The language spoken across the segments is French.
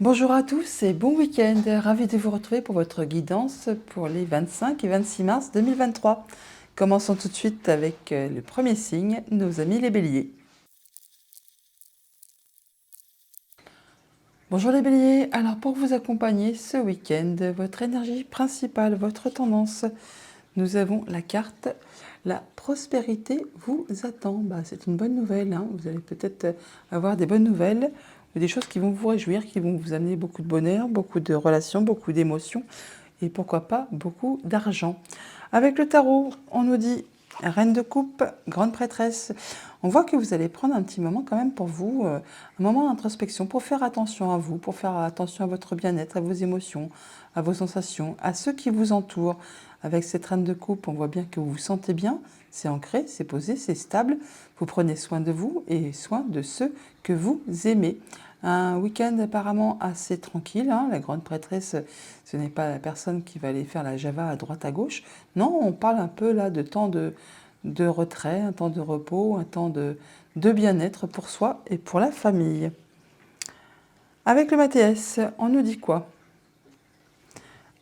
Bonjour à tous et bon week-end. Ravi de vous retrouver pour votre guidance pour les 25 et 26 mars 2023. Commençons tout de suite avec le premier signe, nos amis les béliers. Bonjour les béliers, alors pour vous accompagner ce week-end, votre énergie principale, votre tendance, nous avons la carte la prospérité vous attend. C'est une bonne nouvelle, hein. Vous allez peut-être avoir des bonnes nouvelles, des choses qui vont vous réjouir, qui vont vous amener beaucoup de bonheur, beaucoup de relations, beaucoup d'émotions et pourquoi pas beaucoup d'argent. Avec le tarot, on nous dit Reine de coupe, grande prêtresse. On voit que vous allez prendre un petit moment quand même pour vous, un moment d'introspection, pour faire attention à vous, pour faire attention à votre bien-être, à vos émotions, à vos sensations, à ceux qui vous entourent. Avec cette reine de coupe, on voit bien que vous vous sentez bien, c'est ancré, c'est posé, c'est stable. Vous prenez soin de vous et soin de ceux que vous aimez. Un week-end apparemment assez tranquille, hein. La grande prêtresse, ce n'est pas la personne qui va aller faire la java à droite à gauche. Non, on parle un peu là de temps de retrait, un temps de repos, un temps de bien-être pour soi et pour la famille. Avec le Mathias, on nous dit quoi?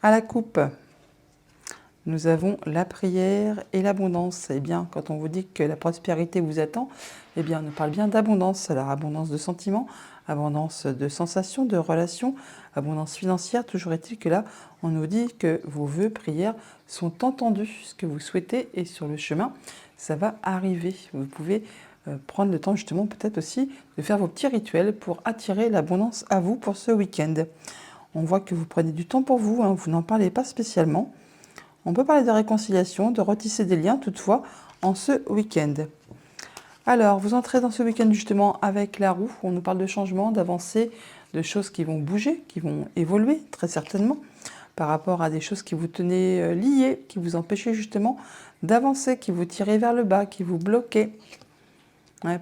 À la coupe, nous avons la prière et l'abondance. Eh bien, quand on vous dit que la prospérité vous attend, eh bien, on parle bien d'abondance. Alors, abondance de sentiments, abondance de sensations, de relations, abondance financière. Toujours est-il que là, on nous dit que vos vœux, prières sont entendus. Ce que vous souhaitez est sur le chemin, ça va arriver. Vous pouvez prendre le temps justement peut-être aussi de faire vos petits rituels pour attirer l'abondance à vous pour ce week-end. On voit que vous prenez du temps pour vous, hein, vous n'en parlez pas spécialement. On peut parler de réconciliation, de retisser des liens toutefois en ce week-end. Alors, vous entrez dans ce week-end justement avec la roue. On nous parle de changement, d'avancée, de choses qui vont bouger, qui vont évoluer très certainement par rapport à des choses qui vous tenaient liés, qui vous empêchaient justement d'avancer, qui vous tiraient vers le bas, qui vous bloquaient.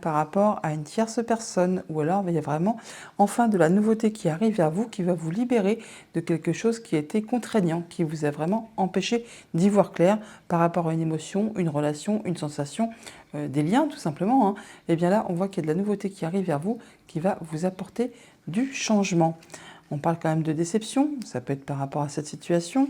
Par rapport à une tierce personne, ou alors il y a vraiment enfin de la nouveauté qui arrive vers vous, qui va vous libérer de quelque chose qui était contraignant, qui vous a vraiment empêché d'y voir clair par rapport à une émotion, une relation, une sensation, des liens tout simplement. Hein. Et bien là, on voit qu'il y a de la nouveauté qui arrive vers vous, qui va vous apporter du changement. On parle quand même de déception, ça peut être par rapport à cette situation.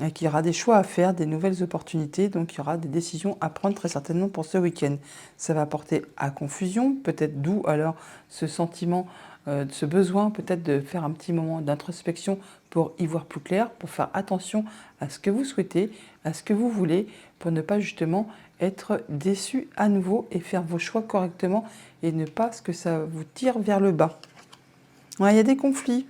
Et qu'il y aura des choix à faire, des nouvelles opportunités, donc il y aura des décisions à prendre très certainement pour ce week-end. Ça va porter à confusion, peut-être d'où alors ce sentiment, ce besoin peut-être de faire un petit moment d'introspection pour y voir plus clair, pour faire attention à ce que vous souhaitez, à ce que vous voulez, pour ne pas justement être déçu à nouveau et faire vos choix correctement et ne pas que ça vous tire vers le bas. Ouais, il y a des conflits,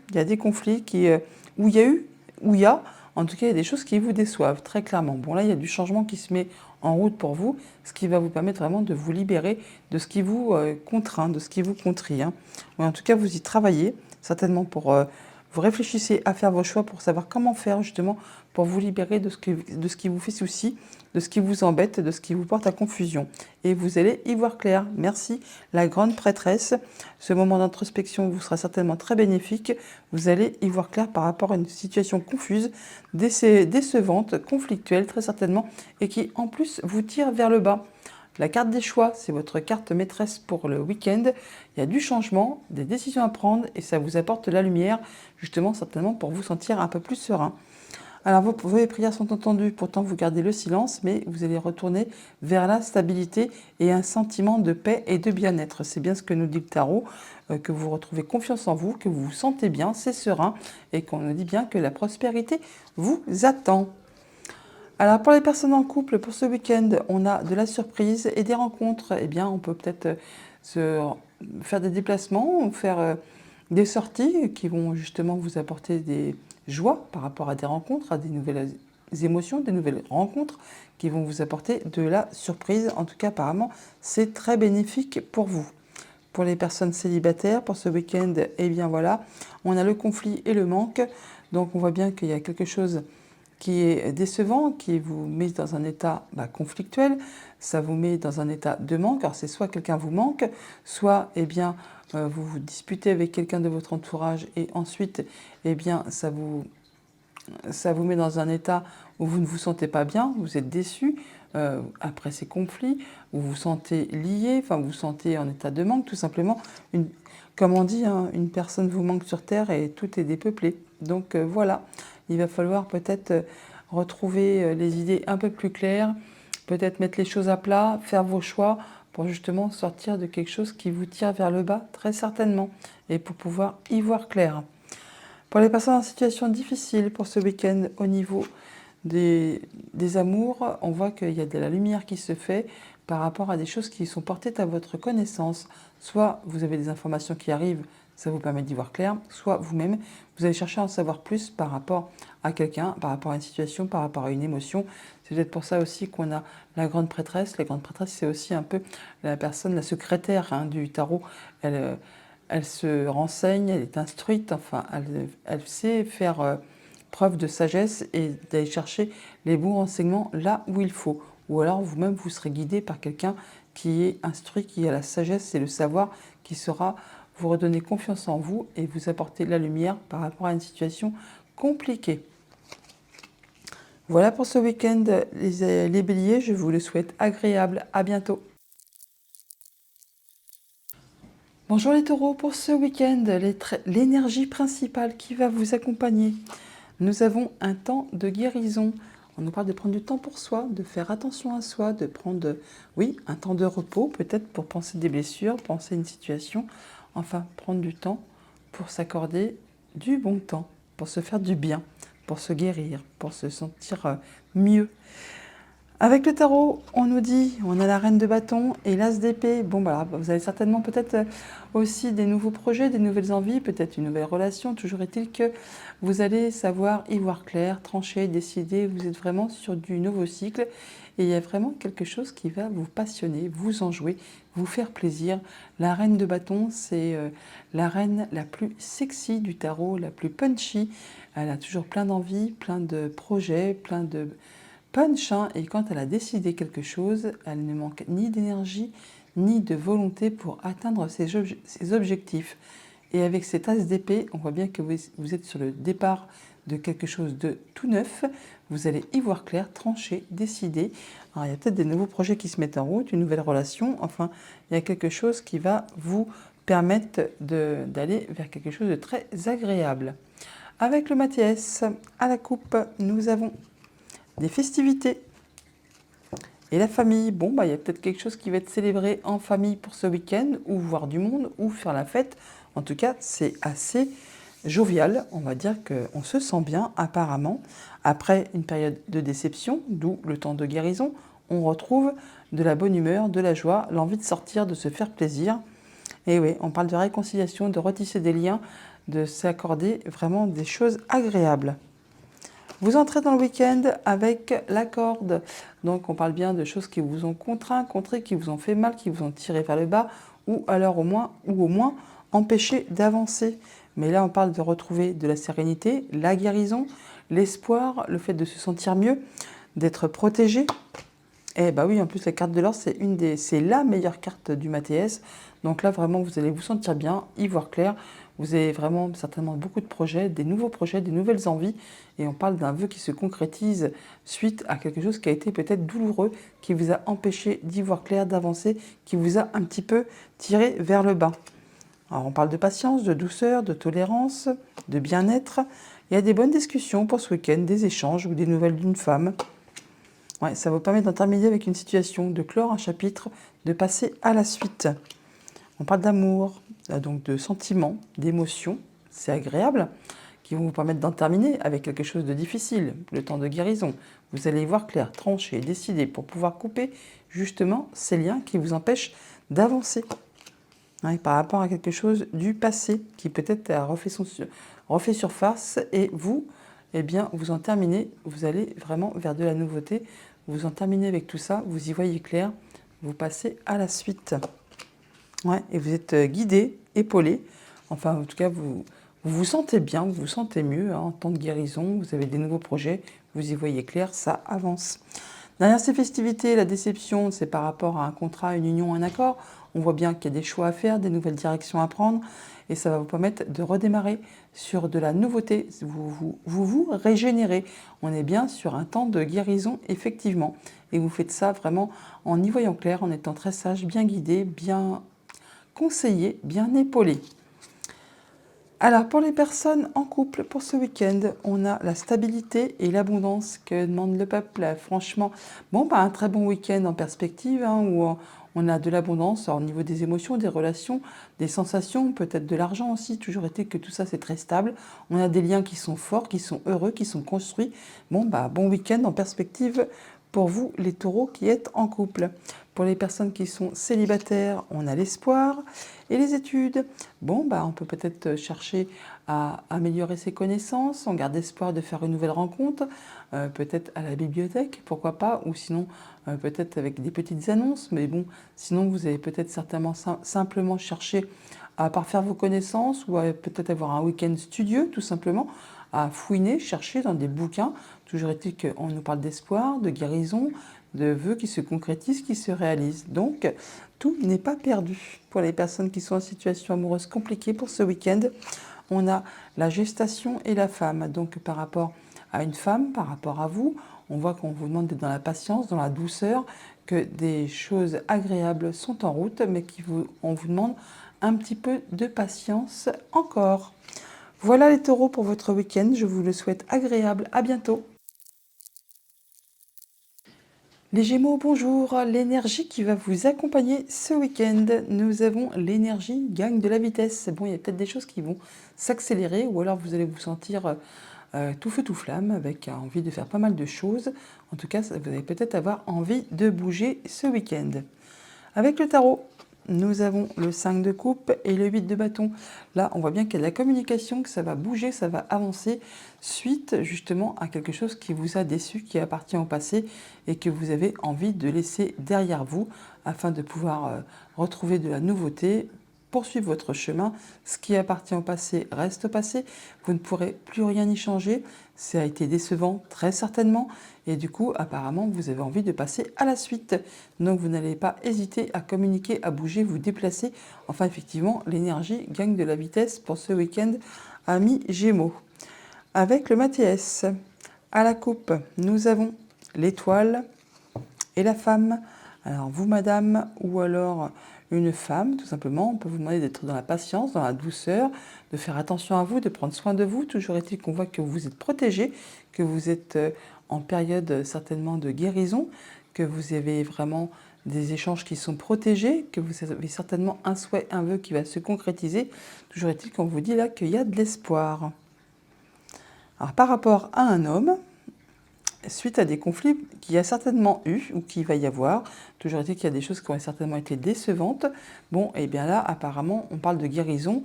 où il y a, en tout cas, il y a des choses qui vous déçoivent, très clairement. Bon, là, il y a du changement qui se met en route pour vous, ce qui va vous permettre vraiment de vous libérer de ce qui vous contraint, de ce qui vous contrit. Hein. Ouais, en tout cas, vous y travaillez, certainement pour... vous réfléchissez à faire vos choix pour savoir comment faire, justement, pour vous libérer de ce qui vous fait souci, de ce qui vous embête, de ce qui vous porte à confusion. Et vous allez y voir clair. Merci, la grande prêtresse. Ce moment d'introspection vous sera certainement très bénéfique. Vous allez y voir clair par rapport à une situation confuse, décevante, conflictuelle très certainement, et qui en plus vous tire vers le bas. La carte des choix, c'est votre carte maîtresse pour le week-end. Il y a du changement, des décisions à prendre et ça vous apporte la lumière, justement certainement pour vous sentir un peu plus serein. Alors vos prières sont entendues, pourtant vous gardez le silence, mais vous allez retourner vers la stabilité et un sentiment de paix et de bien-être. C'est bien ce que nous dit le tarot, que vous retrouvez confiance en vous, que vous vous sentez bien, c'est serein, et qu'on nous dit bien que la prospérité vous attend. Alors pour les personnes en couple, pour ce week-end, on a de la surprise et des rencontres. Eh bien, on peut peut-être faire des déplacements, faire des sorties qui vont justement vous apporter des joies par rapport à des rencontres, à des nouvelles émotions, des nouvelles rencontres qui vont vous apporter de la surprise. En tout cas, apparemment, c'est très bénéfique pour vous. Pour les personnes célibataires, pour ce week-end, eh bien voilà, on a le conflit et le manque. Donc on voit bien qu'il y a quelque chose qui est décevant, qui vous met dans un état conflictuel, ça vous met dans un état de manque. Alors c'est soit quelqu'un vous manque, soit eh bien, vous vous disputez avec quelqu'un de votre entourage et ensuite eh bien, ça vous ça vous met dans un état où vous ne vous sentez pas bien, vous êtes déçu après ces conflits, vous vous sentez lié, enfin vous vous sentez en état de manque, tout simplement. Comme on dit, hein, une personne vous manque sur Terre et tout est dépeuplé. Donc voilà, il va falloir peut-être retrouver les idées un peu plus claires, peut-être mettre les choses à plat, faire vos choix pour justement sortir de quelque chose qui vous tire vers le bas, très certainement, et pour pouvoir y voir clair. Pour les personnes en situation difficile pour ce week-end au niveau des amours, on voit qu'il y a de la lumière qui se fait par rapport à des choses qui sont portées à votre connaissance. Soit vous avez des informations qui arrivent, ça vous permet d'y voir clair, soit vous-même, vous allez chercher à en savoir plus par rapport à quelqu'un, par rapport à une situation, par rapport à une émotion. C'est peut-être pour ça aussi qu'on a la grande prêtresse. La grande prêtresse, c'est aussi un peu la personne, la secrétaire hein, du tarot. Elle se renseigne, elle est instruite, enfin, elle sait faire preuve de sagesse et d'aller chercher les bons renseignements là où il faut. Ou alors vous-même, vous serez guidé par quelqu'un qui est instruit, qui a la sagesse et le savoir, qui saura vous redonner confiance en vous et vous apporter de la lumière par rapport à une situation compliquée. Voilà pour ce week-end, les béliers, je vous le souhaite agréable. À bientôt. Bonjour les taureaux, pour ce week-end, l'énergie principale qui va vous accompagner. Nous avons un temps de guérison. On nous parle de prendre du temps pour soi, de faire attention à soi, de prendre, oui, un temps de repos, peut-être pour penser des blessures, penser une situation. Enfin, prendre du temps pour s'accorder du bon temps, pour se faire du bien, pour se guérir, pour se sentir mieux. Avec le tarot, on nous dit, on a la reine de bâton et l'as d'épée. Bon, voilà, vous avez certainement peut-être aussi des nouveaux projets, des nouvelles envies, peut-être une nouvelle relation. Toujours est-il que vous allez savoir y voir clair, trancher, décider. Vous êtes vraiment sur du nouveau cycle et il y a vraiment quelque chose qui va vous passionner, vous enjouer, vous faire plaisir. La reine de bâton, c'est la reine la plus sexy du tarot, la plus punchy. Elle a toujours plein d'envies, plein de projets, plein de punch, hein, et quand elle a décidé quelque chose, elle ne manque ni d'énergie ni de volonté pour atteindre ses objectifs. Et avec cet as d'épée, on voit bien que vous êtes sur le départ de quelque chose de tout neuf. Vous allez y voir clair, trancher, décider. Alors, il y a peut-être des nouveaux projets qui se mettent en route, une nouvelle relation. Enfin, il y a quelque chose qui va vous permettre d'aller vers quelque chose de très agréable. Avec le Mathias à la coupe, nous avons des festivités et la famille. Bon, bah, il y a peut-être quelque chose qui va être célébré en famille pour ce week-end, ou voir du monde, ou faire la fête. En tout cas, c'est assez jovial. On va dire qu'on se sent bien apparemment. Après une période de déception, d'où le temps de guérison, on retrouve de la bonne humeur, de la joie, l'envie de sortir, de se faire plaisir. Et oui, on parle de réconciliation, de retisser des liens, de s'accorder vraiment des choses agréables. Vous entrez dans le week-end avec la corde. Donc on parle bien de choses qui vous ont contraint, contré, qui vous ont fait mal, qui vous ont tiré vers le bas, ou alors au moins empêché d'avancer. Mais là on parle de retrouver de la sérénité, la guérison, l'espoir, le fait de se sentir mieux, d'être protégé. Et bah oui, en plus la carte de l'or, c'est la meilleure carte du Mathias. Donc là vraiment vous allez vous sentir bien, y voir clair. Vous avez vraiment certainement beaucoup de projets, des nouveaux projets, des nouvelles envies. Et on parle d'un vœu qui se concrétise suite à quelque chose qui a été peut-être douloureux, qui vous a empêché d'y voir clair, d'avancer, qui vous a un petit peu tiré vers le bas. Alors on parle de patience, de douceur, de tolérance, de bien-être. Il y a des bonnes discussions pour ce week-end, des échanges ou des nouvelles d'une femme. Ouais, ça vous permet d'en terminer avec une situation, de clore un chapitre, de passer à la suite. On parle d'amour, donc de sentiments, d'émotions, c'est agréable, qui vont vous permettre d'en terminer avec quelque chose de difficile, le temps de guérison. Vous allez y voir clair, trancher, décider pour pouvoir couper justement ces liens qui vous empêchent d'avancer. Ouais, par rapport à quelque chose du passé qui peut-être a refait surface et vous, eh bien, vous en terminez, vous allez vraiment vers de la nouveauté, vous en terminez avec tout ça, vous y voyez clair, vous passez à la suite. Ouais, et vous êtes guidé, épaulé, enfin en tout cas vous sentez bien, vous vous sentez mieux hein, en temps de guérison, vous avez des nouveaux projets, vous y voyez clair, ça avance. Derrière ces festivités, la déception, c'est par rapport à un contrat, une union, un accord On voit bien qu'il y a des choix à faire, des nouvelles directions à prendre, et ça va vous permettre de redémarrer sur de la nouveauté. Vous régénérez. On est bien sur un temps de guérison, effectivement. Et vous faites ça vraiment en y voyant clair, en étant très sage, bien guidé, bien conseillé, bien épaulé. Alors, pour les personnes en couple, pour ce week-end, on a la stabilité et l'abondance que demande le peuple. Franchement, bon, un très bon week-end en perspective, hein, où on a de l'abondance au niveau des émotions, des relations, des sensations, peut-être de l'argent aussi. Toujours été que tout ça, c'est très stable. On a des liens qui sont forts, qui sont heureux, qui sont construits. Bon, bon week-end en perspective pour vous, les taureaux qui êtes en couple. Pour les personnes qui sont célibataires, on a l'espoir et les études. Bon, on peut peut-être chercher à améliorer ses connaissances, on garde espoir de faire une nouvelle rencontre, peut-être à la bibliothèque, pourquoi pas, ou sinon peut-être avec des petites annonces, mais bon, sinon vous allez peut-être certainement simplement chercher à parfaire vos connaissances ou à peut-être avoir un week-end studieux, tout simplement, à fouiner, chercher dans des bouquins. Toujours est-il qu'on nous parle d'espoir, de guérison, de vœux qui se concrétisent, qui se réalisent. Donc, tout n'est pas perdu. Pour les personnes qui sont en situation amoureuse compliquée pour ce week-end, on a la gestation et la femme. Donc, par rapport à une femme, par rapport à vous, on voit qu'on vous demande d'être dans la patience, dans la douceur, que des choses agréables sont en route, mais on vous demande un petit peu de patience encore. Voilà les taureaux pour votre week-end. Je vous le souhaite agréable. À bientôt. Les Gémeaux, bonjour. L'énergie qui va vous accompagner ce week-end, nous avons l'énergie gagne de la vitesse. Bon, il y a peut-être des choses qui vont s'accélérer ou alors vous allez vous sentir tout feu tout flamme avec envie de faire pas mal de choses. En tout cas, vous allez peut-être avoir envie de bouger ce week-end. Avec le tarot, nous avons le 5 de coupe et le 8 de bâton. Là, on voit bien qu'il y a de la communication, que ça va bouger, ça va avancer suite justement à quelque chose qui vous a déçu, qui appartient au passé et que vous avez envie de laisser derrière vous afin de pouvoir retrouver de la nouveauté, poursuivre votre chemin. Ce qui appartient au passé reste au passé. Vous ne pourrez plus rien y changer. Ça a été décevant, très certainement. Et du coup, apparemment, vous avez envie de passer à la suite. Donc, vous n'allez pas hésiter à communiquer, à bouger, vous déplacer. Enfin, effectivement, l'énergie gagne de la vitesse pour ce week-end, amis Gémeaux. Avec le Mathias, à la coupe, nous avons l'étoile et la femme. Alors, vous, madame, ou alors une femme, tout simplement, on peut vous demander d'être dans la patience, dans la douceur, de faire attention à vous, de prendre soin de vous. Toujours est-il qu'on voit que vous êtes protégé, que vous êtes en période certainement de guérison, que vous avez vraiment des échanges qui sont protégés, que vous avez certainement un souhait, un vœu qui va se concrétiser. Toujours est-il qu'on vous dit là qu'il y a de l'espoir. Alors, par rapport à un homme, suite à des conflits qu'il y a certainement eu ou qu'il va y avoir, toujours est-il qu'il y a des choses qui ont certainement été décevantes. Bon, et bien là, apparemment, on parle de guérison,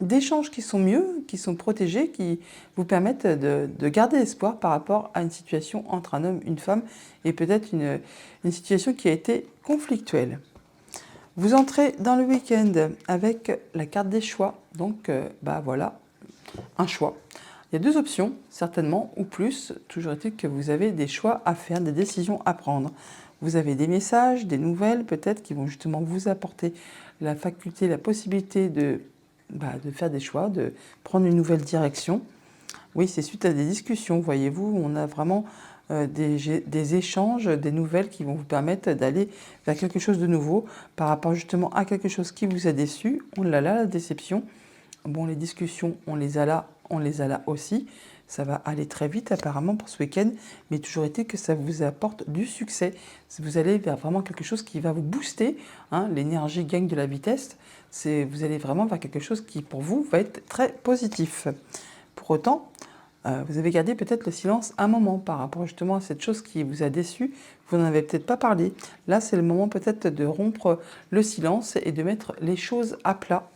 d'échanges qui sont mieux, qui sont protégés, qui vous permettent de garder espoir par rapport à une situation entre un homme et une femme et peut-être une situation qui a été conflictuelle. Vous entrez dans le week-end avec la carte des choix, donc voilà, un choix. Il y a deux options, certainement, ou plus. Toujours est-il que vous avez des choix à faire, des décisions à prendre. Vous avez des messages, des nouvelles peut-être qui vont justement vous apporter la faculté, la possibilité de faire des choix, de prendre une nouvelle direction. Oui, c'est suite à des discussions, voyez-vous, on a vraiment des échanges, des nouvelles qui vont vous permettre d'aller vers quelque chose de nouveau par rapport justement à quelque chose qui vous a déçu. On l'a là, la déception. Bon, les discussions, on les a là aussi. Ça va aller très vite apparemment pour ce week-end, mais toujours été que ça vous apporte du succès. Vous allez vers vraiment quelque chose qui va vous booster. L'énergie gagne de la vitesse. Vous allez vraiment vers quelque chose qui pour vous va être très positif. Pour autant, vous avez gardé peut-être le silence un moment par rapport justement à cette chose qui vous a déçu. Vous n'en avez peut-être pas parlé. Là, c'est le moment peut-être de rompre le silence et de mettre les choses à plat.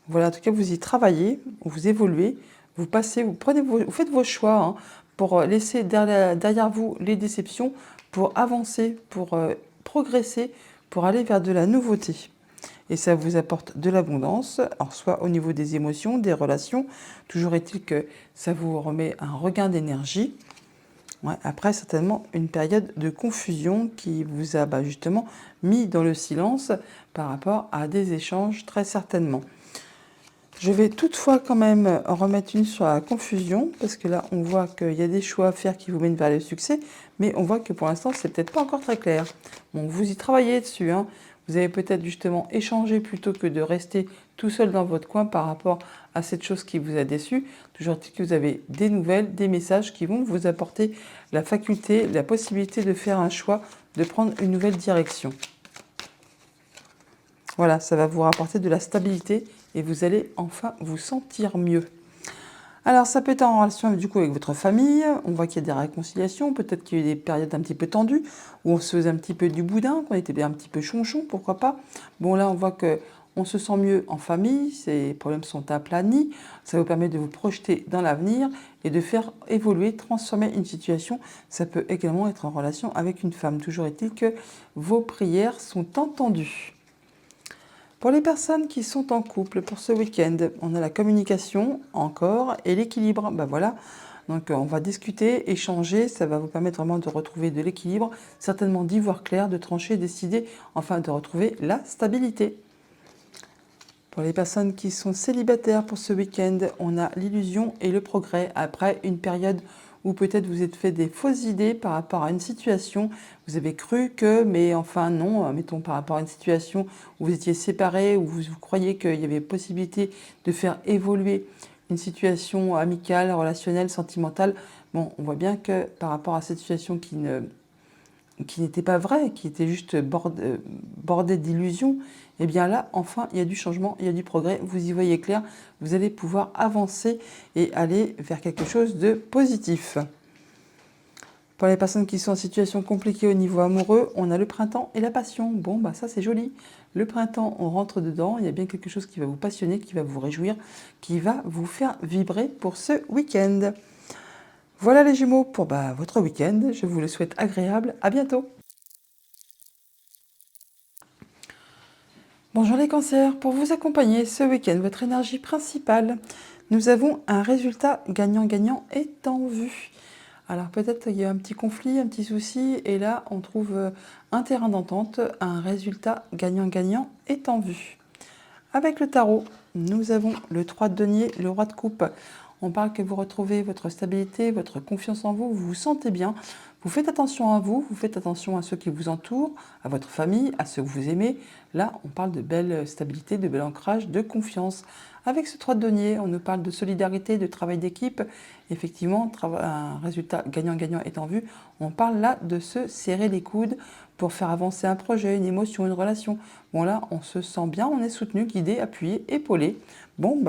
Voilà, en tout cas, vous y travaillez, vous évoluez, vous faites vos choix pour laisser derrière vous les déceptions, pour avancer, pour progresser, pour aller vers de la nouveauté. Et ça vous apporte de l'abondance, alors soit au niveau des émotions, des relations, toujours est-il que ça vous remet un regain d'énergie. Ouais, après, certainement, une période de confusion qui vous a justement mis dans le silence par rapport à des échanges, très certainement. Je vais toutefois quand même en remettre une sur la confusion, parce que là, on voit qu'il y a des choix à faire qui vous mènent vers le succès, mais on voit que pour l'instant, c'est peut-être pas encore très clair. Bon, vous y travaillez dessus, hein. Vous avez peut-être justement échangé plutôt que de rester tout seul dans votre coin par rapport à cette chose qui vous a déçu. Toujours est-il que vous avez des nouvelles, des messages qui vont vous apporter la faculté, la possibilité de faire un choix, de prendre une nouvelle direction. Voilà, ça va vous rapporter de la stabilité et vous allez enfin vous sentir mieux. Alors, ça peut être en relation du coup avec votre famille. On voit qu'il y a des réconciliations, peut-être qu'il y a eu des périodes un petit peu tendues, où on se faisait un petit peu du boudin, qu'on était un petit peu chonchon, pourquoi pas. Bon, là, on voit que on se sent mieux en famille, ces problèmes sont aplanis, ça vous permet de vous projeter dans l'avenir et de faire évoluer, transformer une situation. Ça peut également être en relation avec une femme. Toujours est-il que vos prières sont entendues. Pour les personnes qui sont en couple pour ce week-end, on a la communication encore et l'équilibre. Ben voilà, donc on va discuter, échanger, ça va vous permettre vraiment de retrouver de l'équilibre, certainement d'y voir clair, de trancher, décider, enfin de retrouver la stabilité. Pour les personnes qui sont célibataires pour ce week-end, on a l'illusion et le progrès après une période où peut-être vous êtes fait des fausses idées par rapport à une situation. Vous avez cru que, mais enfin non, mettons par rapport à une situation où vous étiez séparés, où vous croyez qu'il y avait possibilité de faire évoluer une situation amicale, relationnelle, sentimentale. Bon, on voit bien que par rapport à cette situation qui n'était pas vraie, qui était juste bordée d'illusions, et bien là, enfin, il y a du changement, il y a du progrès, vous y voyez clair, vous allez pouvoir avancer et aller vers quelque chose de positif. Pour les personnes qui sont en situation compliquée au niveau amoureux, on a le printemps et la passion. Bon, bah ça c'est joli. Le printemps, on rentre dedans, il y a bien quelque chose qui va vous passionner, qui va vous réjouir, qui va vous faire vibrer pour ce week-end. Voilà les Gémeaux pour votre week-end. Je vous le souhaite agréable. À bientôt. Bonjour les cancers, pour vous accompagner ce week-end, votre énergie principale, nous avons un résultat gagnant-gagnant est en vue. Alors peut-être qu'il y a un petit conflit, un petit souci, et là on trouve un terrain d'entente, un résultat gagnant-gagnant est en vue. Avec le tarot, nous avons le 3 de denier, le roi de coupe. On parle que vous retrouvez votre stabilité, votre confiance en vous, vous vous sentez bien. Vous faites attention à vous, vous faites attention à ceux qui vous entourent, à votre famille, à ceux que vous aimez. Là, on parle de belle stabilité, de bel ancrage, de confiance. Avec ce 3 de denier, on nous parle de solidarité, de travail d'équipe. Effectivement, un résultat gagnant-gagnant est en vue. On parle là de se serrer les coudes pour faire avancer un projet, une émotion, une relation. Bon là, on se sent bien, on est soutenu, guidé, appuyé, épaulé. Bon,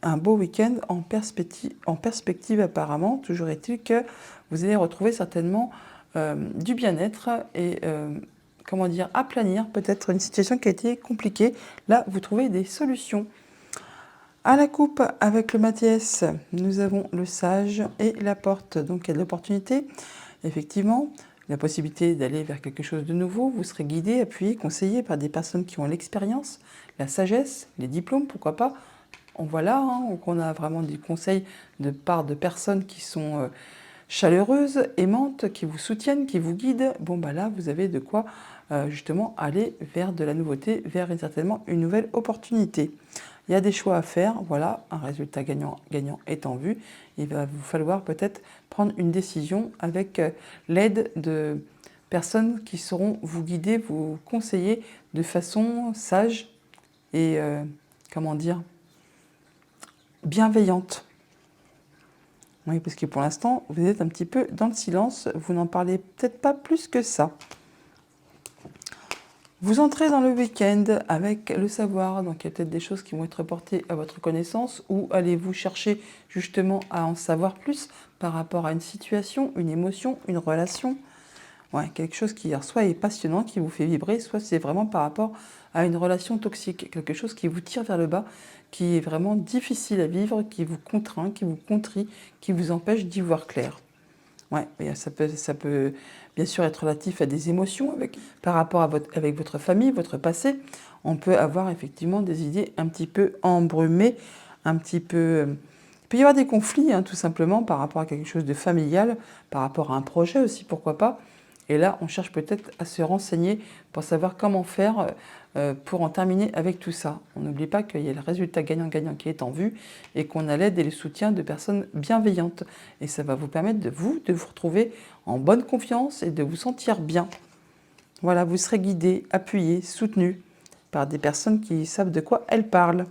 un beau week-end en perspective apparemment. Toujours est-il que vous allez retrouver certainement du bien-être et aplanir peut-être une situation qui a été compliquée. Là, vous trouvez des solutions. À la coupe, avec le Mathias, nous avons le sage et la porte. Donc il y a de l'opportunité, effectivement, la possibilité d'aller vers quelque chose de nouveau. Vous serez guidé, appuyé, conseillé par des personnes qui ont l'expérience, la sagesse, les diplômes, pourquoi pas. On voit là qu'on a vraiment des conseils de part de personnes qui sont chaleureuses, aimantes, qui vous soutiennent, qui vous guident. Bon, là, vous avez de quoi justement aller vers de la nouveauté, vers certainement une nouvelle opportunité. Il y a des choix à faire, voilà, un résultat gagnant est en vue. Il va vous falloir peut-être prendre une décision avec l'aide de personnes qui sauront vous guider, vous conseiller de façon sage et, bienveillante. Oui, parce que pour l'instant, vous êtes un petit peu dans le silence, vous n'en parlez peut-être pas plus que ça. Vous entrez dans le week-end avec le savoir, donc il y a peut-être des choses qui vont être portées à votre connaissance, ou allez-vous chercher justement à en savoir plus par rapport à une situation, une émotion, une relation. Ouais, quelque chose qui soit est passionnant, qui vous fait vibrer, soit c'est vraiment par rapport à une relation toxique, quelque chose qui vous tire vers le bas, qui est vraiment difficile à vivre, qui vous contraint, qui vous contrit, qui vous empêche d'y voir clair. Ouais, ça peut bien sûr être relatif à des émotions par rapport avec votre famille, votre passé. On peut avoir effectivement des idées un petit peu embrumées, un petit peu peut y avoir des conflits, hein, tout simplement, par rapport à quelque chose de familial, par rapport à un projet aussi, pourquoi pas. Et là, on cherche peut-être à se renseigner pour savoir comment faire pour en terminer avec tout ça. On n'oublie pas qu'il y a le résultat gagnant-gagnant qui est en vue et qu'on a l'aide et le soutien de personnes bienveillantes. Et ça va vous permettre de vous retrouver en bonne confiance et de vous sentir bien. Voilà, vous serez guidé, appuyé, soutenu par des personnes qui savent de quoi elles parlent.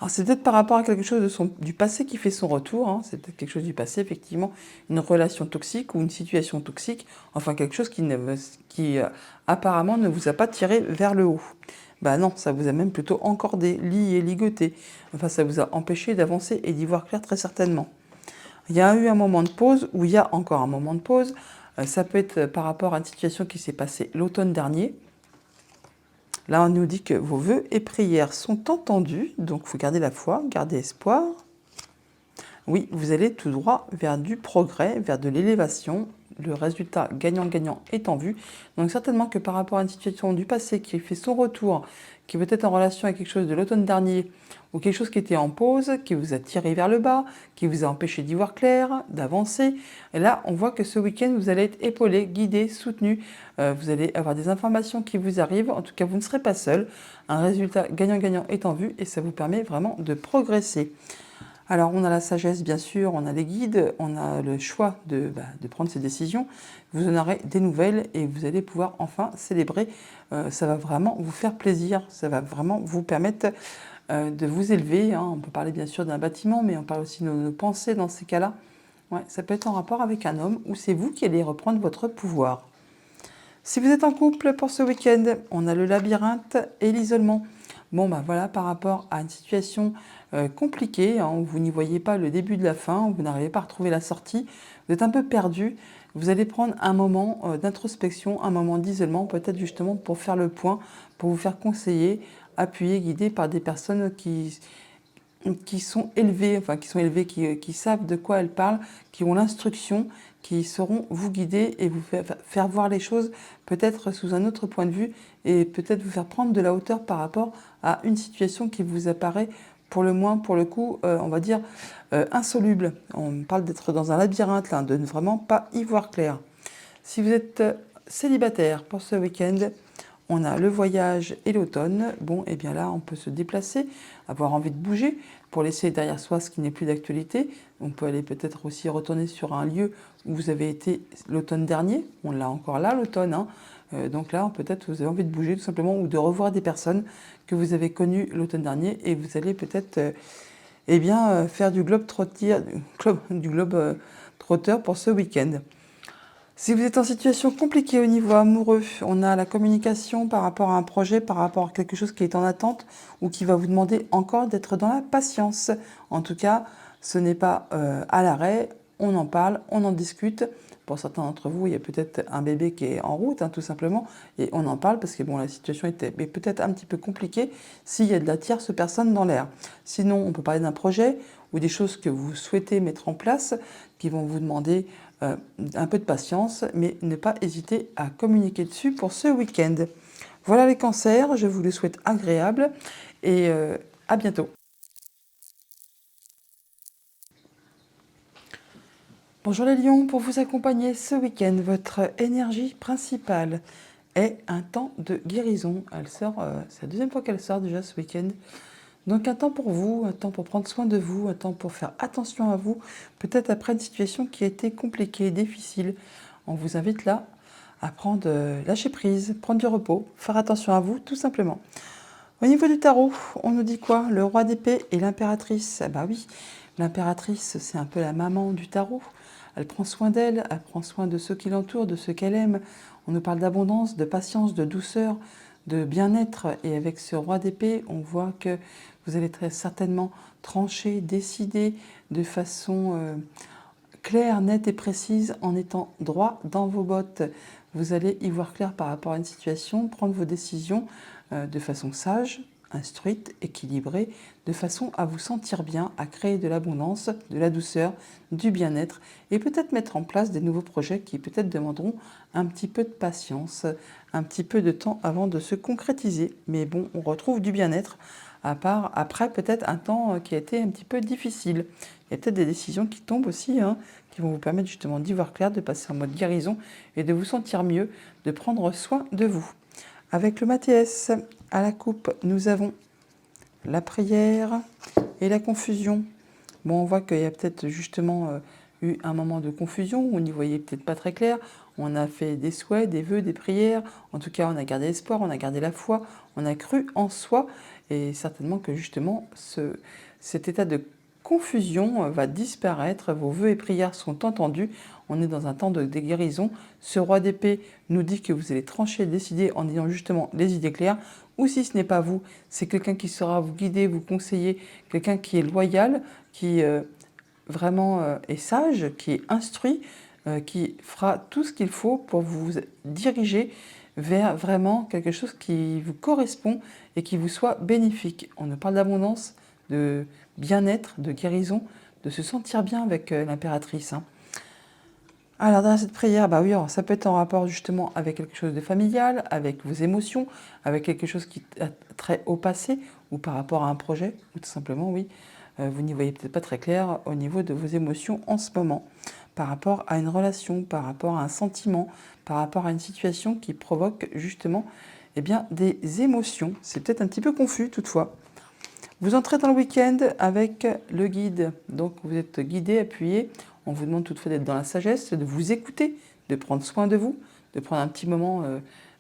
Alors c'est peut-être par rapport à quelque chose du passé qui fait son retour, hein. C'est peut-être quelque chose du passé, effectivement, une relation toxique ou une situation toxique, enfin quelque chose qui apparemment ne vous a pas tiré vers le haut. Bah non, ça vous a même plutôt encordé, lié, ligoté. Enfin, ça vous a empêché d'avancer et d'y voir clair très certainement. Il y a eu un moment de pause, ou il y a encore un moment de pause. Ça peut être par rapport à une situation qui s'est passée l'automne dernier. Là, on nous dit que vos vœux et prières sont entendus, donc il faut garder la foi, garder espoir. Oui, vous allez tout droit vers du progrès, vers de l'élévation. Le résultat gagnant-gagnant est en vue. Donc certainement que par rapport à une situation du passé qui fait son retour, qui peut être en relation avec quelque chose de l'automne dernier, ou quelque chose qui était en pause, qui vous a tiré vers le bas, qui vous a empêché d'y voir clair, d'avancer. Et là, on voit que ce week-end, vous allez être épaulé, guidé, soutenu. Vous allez avoir des informations qui vous arrivent. En tout cas, vous ne serez pas seul. Un résultat gagnant-gagnant est en vue et ça vous permet vraiment de progresser. Alors, on a la sagesse, bien sûr, on a les guides, on a le choix de prendre ces décisions. Vous en aurez des nouvelles et vous allez pouvoir enfin célébrer. Ça va vraiment vous faire plaisir, ça va vraiment vous permettre de vous élever. Hein. On peut parler bien sûr d'un bâtiment, mais on parle aussi de nos pensées dans ces cas-là. Ouais, ça peut être en rapport avec un homme ou c'est vous qui allez reprendre votre pouvoir. Si vous êtes en couple pour ce week-end, on a le labyrinthe et l'isolement. Bon, ben voilà, par rapport à une situation compliquée, hein, où vous n'y voyez pas le début de la fin, où vous n'arrivez pas à retrouver la sortie, vous êtes un peu perdu, vous allez prendre un moment d'introspection, un moment d'isolement, peut-être justement pour faire le point, pour vous faire conseiller, appuyer, guider par des personnes qui sont élevées, qui savent de quoi elles parlent, qui ont l'instruction, qui sauront vous guider et vous faire voir les choses peut-être sous un autre point de vue et peut-être vous faire prendre de la hauteur par rapport à une situation qui vous apparaît pour le moins, pour le coup, on va dire insoluble. On parle d'être dans un labyrinthe, là, de ne vraiment pas y voir clair. Si vous êtes célibataire pour ce week-end, on a le voyage et l'automne. Bon, et bien là, on peut se déplacer, avoir envie de bouger pour laisser derrière soi ce qui n'est plus d'actualité. On peut aller peut-être aussi retourner sur un lieu où vous avez été l'automne dernier. On l'a encore là, l'automne. Hein. Donc là, peut-être vous avez envie de bouger tout simplement ou de revoir des personnes que vous avez connues l'automne dernier et vous allez peut-être faire du globe trotteur pour ce week-end. Si vous êtes en situation compliquée au niveau amoureux, on a la communication par rapport à un projet, par rapport à quelque chose qui est en attente ou qui va vous demander encore d'être dans la patience. En tout cas, ce n'est pas à l'arrêt, on en parle, on en discute. Pour certains d'entre vous, il y a peut-être un bébé qui est en route, hein, tout simplement, et on en parle parce que bon, la situation est peut-être un petit peu compliquée s'il y a de la tierce personne dans l'air. Sinon, on peut parler d'un projet ou des choses que vous souhaitez mettre en place qui vont vous demander un peu de patience, mais ne pas hésiter à communiquer dessus pour ce week-end. Voilà les cancers, je vous le souhaite agréable et à bientôt. Bonjour les lions, pour vous accompagner ce week-end, votre énergie principale est un temps de guérison. Elle sort, c'est la deuxième fois qu'elle sort déjà ce week-end. Donc un temps pour vous, un temps pour prendre soin de vous, un temps pour faire attention à vous, peut-être après une situation qui a été compliquée, difficile. On vous invite là à prendre, lâcher prise, prendre du repos, faire attention à vous tout simplement. Au niveau du tarot, on nous dit quoi? Le roi d'épée et l'impératrice. Ah bah oui, l'impératrice c'est un peu la maman du tarot. Elle prend soin d'elle, elle prend soin de ceux qui l'entourent, de ceux qu'elle aime. On nous parle d'abondance, de patience, de douceur, de bien-être. Et avec ce roi d'épée, on voit que vous allez très certainement trancher, décider de façon claire, nette et précise en étant droit dans vos bottes. Vous allez y voir clair par rapport à une situation, prendre vos décisions de façon sage, instruite, équilibrée, de façon à vous sentir bien, à créer de l'abondance, de la douceur, du bien-être et peut-être mettre en place des nouveaux projets qui peut-être demanderont un petit peu de patience, un petit peu de temps avant de se concrétiser. Mais bon, on retrouve du bien-être après peut-être un temps qui a été un petit peu difficile. Il y a peut-être des décisions qui tombent aussi, hein, qui vont vous permettre justement d'y voir clair, de passer en mode guérison et de vous sentir mieux, de prendre soin de vous. Avec le Mathias à la coupe, nous avons la prière et la confusion. Bon, on voit qu'il y a peut-être justement eu un moment de confusion où on n'y voyait peut-être pas très clair. On a fait des souhaits, des vœux, des prières. En tout cas, on a gardé l'espoir, on a gardé la foi, on a cru en soi. Et certainement que justement, cet état de confusion va disparaître. Vos vœux et prières sont entendus. On est dans un temps de guérison. Ce roi d'épée nous dit que vous allez trancher, décider en ayant justement les idées claires. Ou si ce n'est pas vous, c'est quelqu'un qui saura vous guider, vous conseiller, quelqu'un qui est loyal, qui vraiment est sage, qui est instruit, qui fera tout ce qu'il faut pour vous diriger vers vraiment quelque chose qui vous correspond et qui vous soit bénéfique. On nous parle d'abondance, de bien-être, de guérison, de se sentir bien avec l'impératrice. Hein. Alors dans cette prière, bah oui, alors, ça peut être en rapport justement avec quelque chose de familial, avec vos émotions, avec quelque chose qui a trait au passé ou par rapport à un projet, ou tout simplement, oui, vous n'y voyez peut-être pas très clair au niveau de vos émotions en ce moment, par rapport à une relation, par rapport à un sentiment, par rapport à une situation qui provoque justement eh bien, des émotions. C'est peut-être un petit peu confus toutefois. Vous entrez dans le week-end avec le guide, donc vous êtes guidé, appuyé. On vous demande toutefois d'être dans la sagesse, de vous écouter, de prendre soin de vous, de prendre un petit moment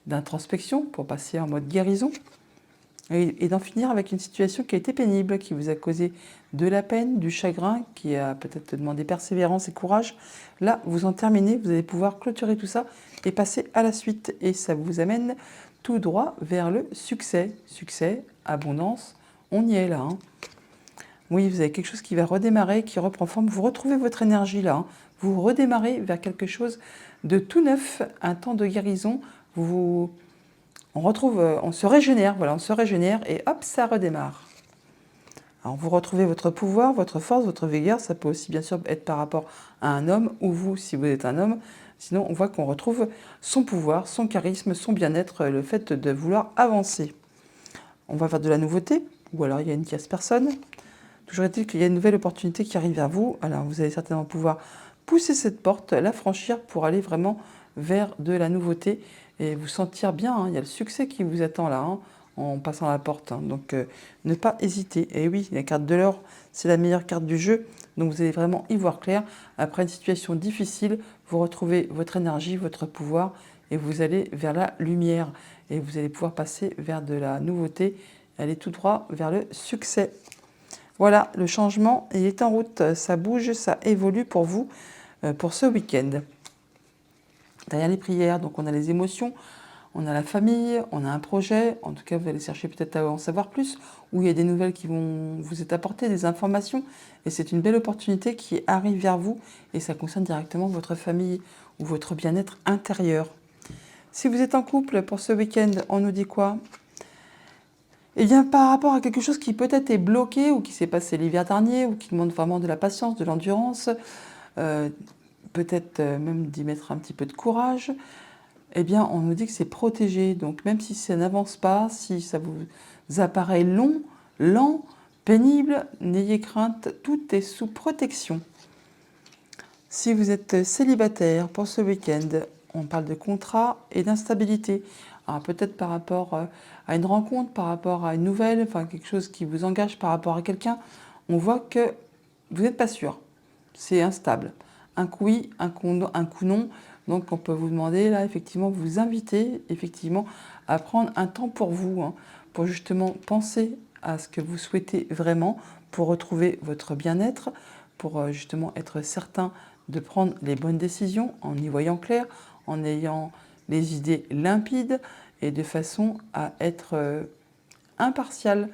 d'introspection pour passer en mode guérison et d'en finir avec une situation qui a été pénible, qui vous a causé de la peine, du chagrin, qui a peut-être demandé persévérance et courage. Là, vous en terminez, vous allez pouvoir clôturer tout ça et passer à la suite. Et ça vous amène tout droit vers le succès. Succès, abondance, on y est là. Hein. Oui, vous avez quelque chose qui va redémarrer, qui reprend forme. Vous retrouvez votre énergie là. Hein. Vous redémarrez vers quelque chose de tout neuf, un temps de guérison. On retrouve, on se régénère, voilà, on se régénère et hop, ça redémarre. Alors vous retrouvez votre pouvoir, votre force, votre vigueur. Ça peut aussi bien sûr être par rapport à un homme ou vous si vous êtes un homme. Sinon, on voit qu'on retrouve son pouvoir, son charisme, son bien-être, le fait de vouloir avancer. On va vers de la nouveauté ou alors il y a une tierce personne. Toujours est-il qu'il y a une nouvelle opportunité qui arrive vers vous. Alors vous allez certainement pouvoir pousser cette porte, la franchir pour aller vraiment vers de la nouveauté et vous sentir bien. Hein. Il y a le succès qui vous attend là hein, en passant la porte. Hein. Donc ne pas hésiter. Et oui, la carte de l'or, c'est la meilleure carte du jeu. Donc vous allez vraiment y voir clair. Après une situation difficile, vous retrouvez votre énergie, votre pouvoir et vous allez vers la lumière. Et vous allez pouvoir passer vers de la nouveauté, aller tout droit vers le succès. Voilà, le changement il est en route, ça bouge, ça évolue pour vous, pour ce week-end. Derrière les prières, donc on a les émotions, on a la famille, on a un projet, en tout cas vous allez chercher peut-être à en savoir plus, ou il y a des nouvelles qui vont vous être apportées, des informations, et c'est une belle opportunité qui arrive vers vous, et ça concerne directement votre famille ou votre bien-être intérieur. Si vous êtes en couple pour ce week-end, on nous dit quoi ? Eh bien, par rapport à quelque chose qui peut-être est bloqué ou qui s'est passé l'hiver dernier ou qui demande vraiment de la patience, de l'endurance, peut-être même d'y mettre un petit peu de courage, eh bien, on nous dit que c'est protégé. Donc, même si ça n'avance pas, si ça vous apparaît long, lent, pénible, n'ayez crainte, tout est sous protection. Si vous êtes célibataire pour ce week-end, on parle de contrat et d'instabilité. Alors peut-être par rapport à une rencontre, par rapport à une nouvelle, enfin quelque chose qui vous engage par rapport à quelqu'un, on voit que vous n'êtes pas sûr. C'est instable. Un coup oui, un coup non. Donc on peut vous demander là effectivement, vous inviter effectivement à prendre un temps pour vous, hein, pour justement penser à ce que vous souhaitez vraiment, pour retrouver votre bien-être, pour justement être certain de prendre les bonnes décisions en y voyant clair, en ayant les idées limpides et de façon à être impartial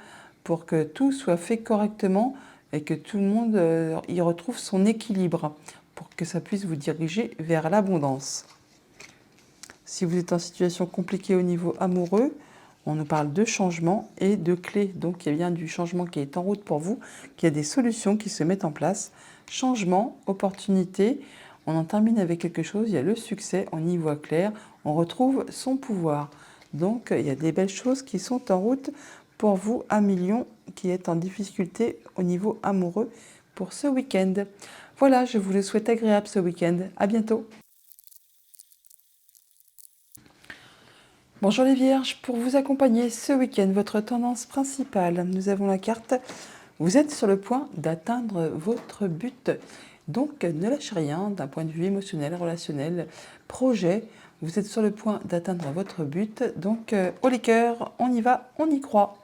pour que tout soit fait correctement et que tout le monde y retrouve son équilibre pour que ça puisse vous diriger vers l'abondance. Si vous êtes en situation compliquée au niveau amoureux, on nous parle de changement et de clés. Donc il y a bien du changement qui est en route pour vous, qu'il y a des solutions qui se mettent en place. Changement, opportunité, on en termine avec quelque chose, il y a le succès, on y voit clair, on retrouve son pouvoir. Donc il y a des belles choses qui sont en route pour vous, Amélion, qui est en difficulté au niveau amoureux pour ce week-end. Voilà, je vous le souhaite agréable ce week-end. À bientôt. Bonjour les Vierges, pour vous accompagner ce week-end, votre tendance principale, nous avons la carte « Vous êtes sur le point d'atteindre votre but ». Donc ne lâchez rien d'un point de vue émotionnel, relationnel, projet. Vous êtes sur le point d'atteindre votre but. Donc au liqueur, on y va, on y croit.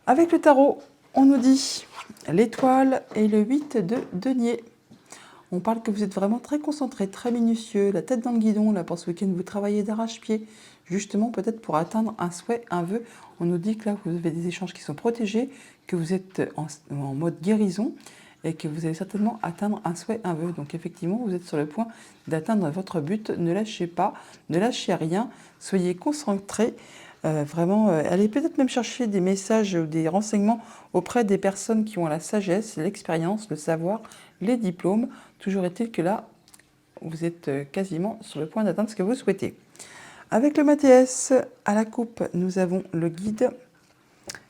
Avec le tarot, on nous dit l'étoile et le 8 de denier. On parle que vous êtes vraiment très concentré, très minutieux, la tête dans le guidon. Là, pour ce week-end, vous travaillez d'arrache-pied, justement peut-être pour atteindre un souhait, un vœu. On nous dit que là, vous avez des échanges qui sont protégés, que vous êtes en mode guérison et que vous allez certainement atteindre un souhait, un vœu. Donc effectivement, vous êtes sur le point d'atteindre votre but. Ne lâchez pas, ne lâchez rien, soyez concentrés. Vraiment, allez peut-être même chercher des messages ou des renseignements auprès des personnes qui ont la sagesse, l'expérience, le savoir, les diplômes. Toujours est-il que là, vous êtes quasiment sur le point d'atteindre ce que vous souhaitez. Avec le Mathias, à la coupe, nous avons le guide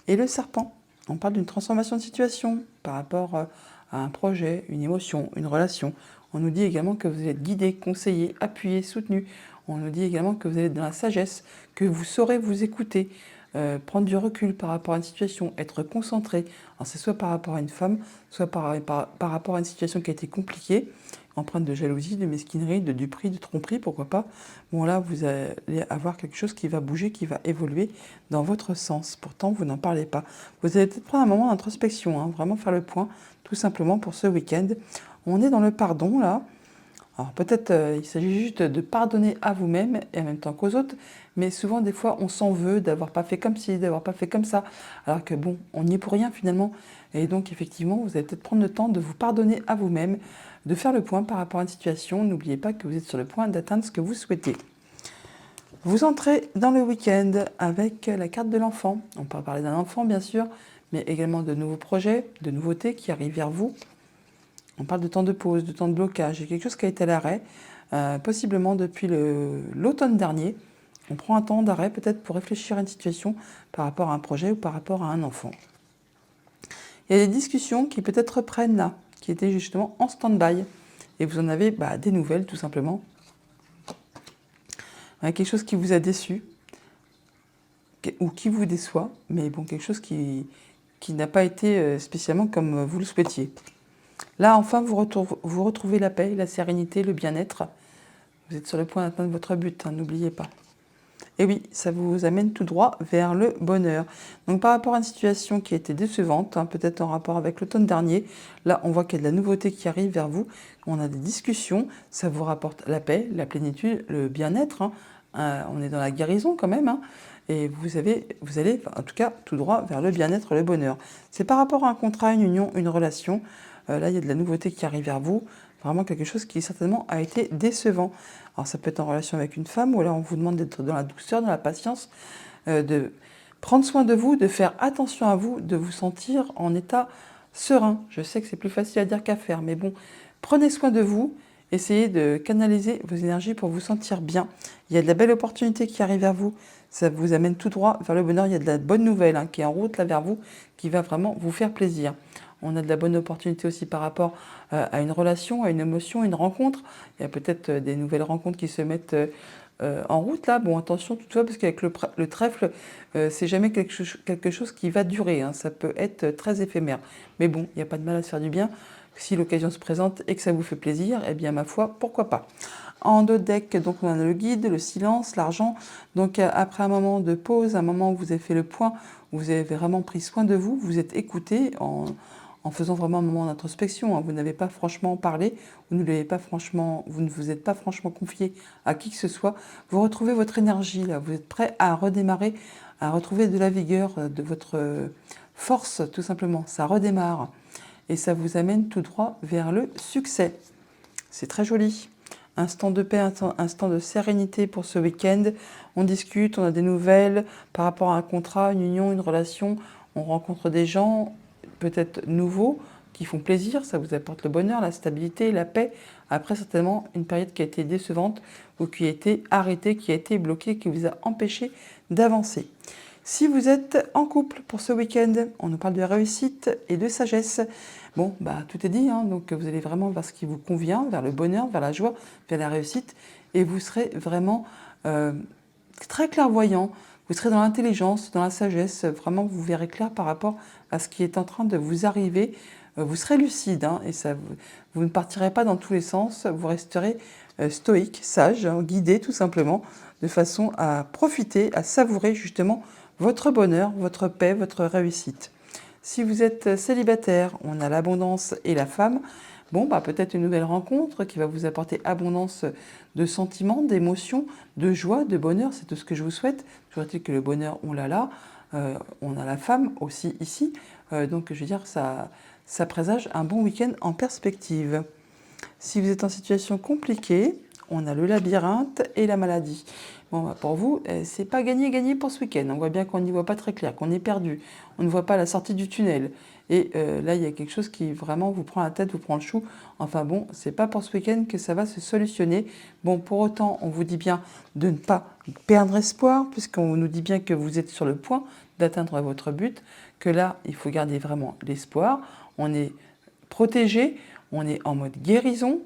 et le serpent. On parle d'une transformation de situation par rapport à un projet, une émotion, une relation. On nous dit également que vous êtes guidé, conseillé, appuyé, soutenu. On nous dit également que vous êtes dans la sagesse, que vous saurez vous écouter, prendre du recul par rapport à une situation, être concentré. Alors c'est soit par rapport à une femme, soit par rapport à une situation qui a été compliquée, empreinte de jalousie, de mesquinerie, de duperie, de tromperie, pourquoi pas. Bon là, vous allez avoir quelque chose qui va bouger, qui va évoluer dans votre sens. Pourtant, vous n'en parlez pas. Vous allez peut-être prendre un moment d'introspection, hein, vraiment faire le point, tout simplement pour ce week-end. On est dans le pardon là. Alors peut-être il s'agit juste de pardonner à vous-même et en même temps qu'aux autres, mais souvent des fois on s'en veut d'avoir pas fait comme ci, d'avoir pas fait comme ça, alors que bon, on n'y est pour rien finalement. Et donc effectivement, vous allez peut-être prendre le temps de vous pardonner à vous-même, de faire le point par rapport à une situation. N'oubliez pas que vous êtes sur le point d'atteindre ce que vous souhaitez. Vous entrez dans le week-end avec la carte de l'enfant. On peut parler d'un enfant bien sûr, mais également de nouveaux projets, de nouveautés qui arrivent vers vous. On parle de temps de pause, de temps de blocage. Il y a quelque chose qui a été à l'arrêt, possiblement depuis l'automne dernier. On prend un temps d'arrêt peut-être pour réfléchir à une situation par rapport à un projet ou par rapport à un enfant. Il y a des discussions qui peut-être reprennent là, qui étaient justement en stand-by. Et vous en avez des nouvelles tout simplement. Quelque chose qui vous a déçu ou qui vous déçoit, mais bon, quelque chose qui n'a pas été spécialement comme vous le souhaitiez. Là, enfin, vous retrouvez la paix, la sérénité, le bien-être. Vous êtes sur le point d'atteindre votre but, hein, n'oubliez pas. Et oui, ça vous amène tout droit vers le bonheur. Donc par rapport à une situation qui a été décevante, hein, peut-être en rapport avec l'automne dernier, là on voit qu'il y a de la nouveauté qui arrive vers vous, on a des discussions, ça vous rapporte la paix, la plénitude, le bien-être, hein. On est dans la guérison quand même, hein, et vous allez en tout cas tout droit vers le bien-être, le bonheur. C'est par rapport à un contrat, une union, une relation, là il y a de la nouveauté qui arrive vers vous, vraiment quelque chose qui certainement a été décevant. Alors ça peut être en relation avec une femme, ou alors on vous demande d'être dans la douceur, dans la patience, de prendre soin de vous, de faire attention à vous, de vous sentir en état serein. Je sais que c'est plus facile à dire qu'à faire, mais bon, prenez soin de vous, essayez de canaliser vos énergies pour vous sentir bien. Il y a de la belle opportunité qui arrive vers vous, ça vous amène tout droit vers le bonheur. Il y a de la bonne nouvelle qui est en route là vers vous, qui va vraiment vous faire plaisir. On a de la bonne opportunité aussi par rapport à une relation, à une émotion, une rencontre. Il y a peut-être des nouvelles rencontres qui se mettent en route là. Bon, attention toutefois, parce qu'avec le trèfle, c'est jamais quelque chose qui va durer, hein. Ça peut être très éphémère. Mais bon, il n'y a pas de mal à se faire du bien. Si l'occasion se présente et que ça vous fait plaisir, eh bien ma foi, pourquoi pas. En dos de deck, donc on a le guide, le silence, l'argent. Donc après un moment de pause, un moment où vous avez fait le point, où vous avez vraiment pris soin de vous, vous êtes écouté en faisant vraiment un moment d'introspection, hein. Vous n'avez pas franchement parlé, vous ne vous êtes pas franchement confié à qui que ce soit. Vous retrouvez votre énergie, là. Vous êtes prêt à redémarrer, à retrouver de la vigueur, de votre force, tout simplement. Ça redémarre et ça vous amène tout droit vers le succès. C'est très joli. Instant de paix, instant de sérénité pour ce week-end. On discute, on a des nouvelles par rapport à un contrat, une union, une relation. On rencontre des gens peut-être nouveaux qui font plaisir, ça vous apporte le bonheur, la stabilité, la paix. Après certainement une période qui a été décevante ou qui a été arrêtée, qui a été bloquée, qui vous a empêché d'avancer. Si vous êtes en couple pour ce week-end, on nous parle de réussite et de sagesse. Bon, tout est dit, hein, donc vous allez vraiment vers ce qui vous convient, vers le bonheur, vers la joie, vers la réussite, et vous serez vraiment très clairvoyant, vous serez dans l'intelligence, dans la sagesse, vraiment vous verrez clair par rapport à ce qui est en train de vous arriver. Vous serez lucide, hein, et ça, vous ne partirez pas dans tous les sens, vous resterez stoïque, sage, hein, guidé tout simplement, de façon à profiter, à savourer justement votre bonheur, votre paix, votre réussite. Si vous êtes célibataire, on a l'abondance et la femme. Bon, peut-être une nouvelle rencontre qui va vous apporter abondance de sentiments, d'émotions, de joie, de bonheur. C'est tout ce que je vous souhaite. Toujours est-il que le bonheur, on l'a là. On a la femme aussi ici. Donc, je veux dire, ça présage un bon week-end en perspective. Si vous êtes en situation compliquée, on a le labyrinthe et la maladie. Bon, pour vous, c'est pas gagné pour ce week-end. On voit bien qu'on n'y voit pas très clair, qu'on est perdu. On ne voit pas la sortie du tunnel. Et là, il y a quelque chose qui vraiment vous prend la tête, vous prend le chou. Enfin bon, c'est pas pour ce week-end que ça va se solutionner. Bon, pour autant, on vous dit bien de ne pas perdre espoir, puisqu'on nous dit bien que vous êtes sur le point d'atteindre votre but, que là, il faut garder vraiment l'espoir. On est protégé, on est en mode guérison.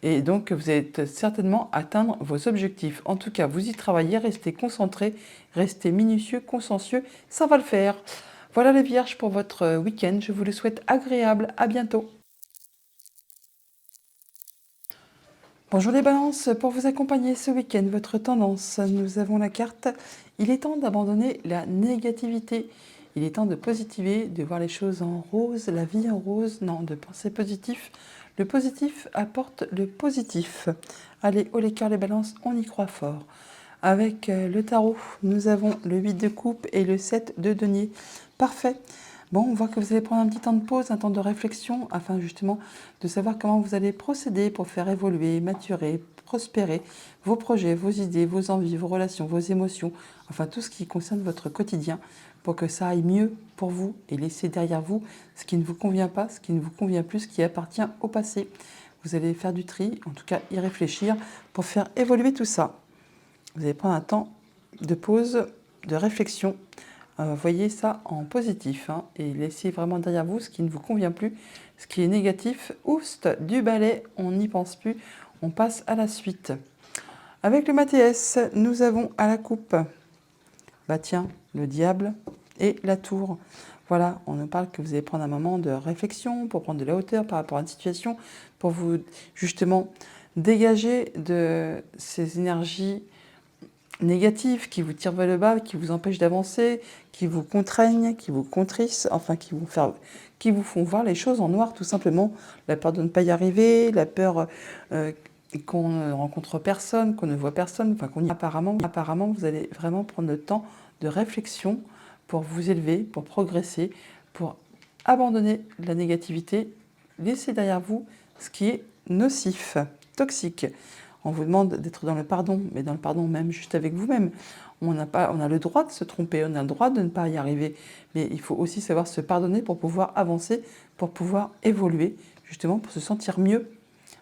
Et donc, vous allez certainement atteindre vos objectifs. En tout cas, vous y travaillez, restez concentrés, restez minutieux, consciencieux, ça va le faire. Voilà les vierges pour votre week-end. Je vous le souhaite agréable. À bientôt. Bonjour les balances, pour vous accompagner ce week-end, votre tendance, nous avons la carte « Il est temps d'abandonner la négativité ». Il est temps de positiver, de voir les choses en rose, la vie en rose, non, de penser positif. Le positif apporte le positif. Allez, haut les cœurs, les balances, on y croit fort. Avec le tarot, nous avons le 8 de coupe et le 7 de denier. Parfait. Bon, on voit que vous allez prendre un petit temps de pause, un temps de réflexion, afin justement de savoir comment vous allez procéder pour faire évoluer, maturer, prospérer vos projets, vos idées, vos envies, vos relations, vos émotions, enfin tout ce qui concerne votre quotidien, pour que ça aille mieux pour vous et laisser derrière vous ce qui ne vous convient pas, ce qui ne vous convient plus, ce qui appartient au passé. Vous allez faire du tri, en tout cas y réfléchir pour faire évoluer tout ça. Vous allez prendre un temps de pause, de réflexion. Voyez ça en positif, hein, et laissez vraiment derrière vous ce qui ne vous convient plus, ce qui est négatif. Oust du balai, on n'y pense plus, on passe à la suite. Avec le Mathias, nous avons à la coupe, tiens, le diable et la tour. Voilà, on nous parle que vous allez prendre un moment de réflexion pour prendre de la hauteur par rapport à une situation, pour vous justement dégager de ces énergies négatives qui vous tirent vers le bas, qui vous empêchent d'avancer, qui vous contraignent, qui vous contrissent, enfin qui vous font voir les choses en noir tout simplement. La peur de ne pas y arriver, la peur qu'on ne rencontre personne, qu'on ne voit personne, enfin qu'on y... Apparemment, vous allez vraiment prendre le temps de réflexion pour vous élever, pour progresser, pour abandonner la négativité, laisser derrière vous ce qui est nocif, toxique. On vous demande d'être dans le pardon, mais dans le pardon même juste avec vous-même. On a le droit de se tromper, on a le droit de ne pas y arriver, mais il faut aussi savoir se pardonner pour pouvoir avancer, pour pouvoir évoluer, justement pour se sentir mieux.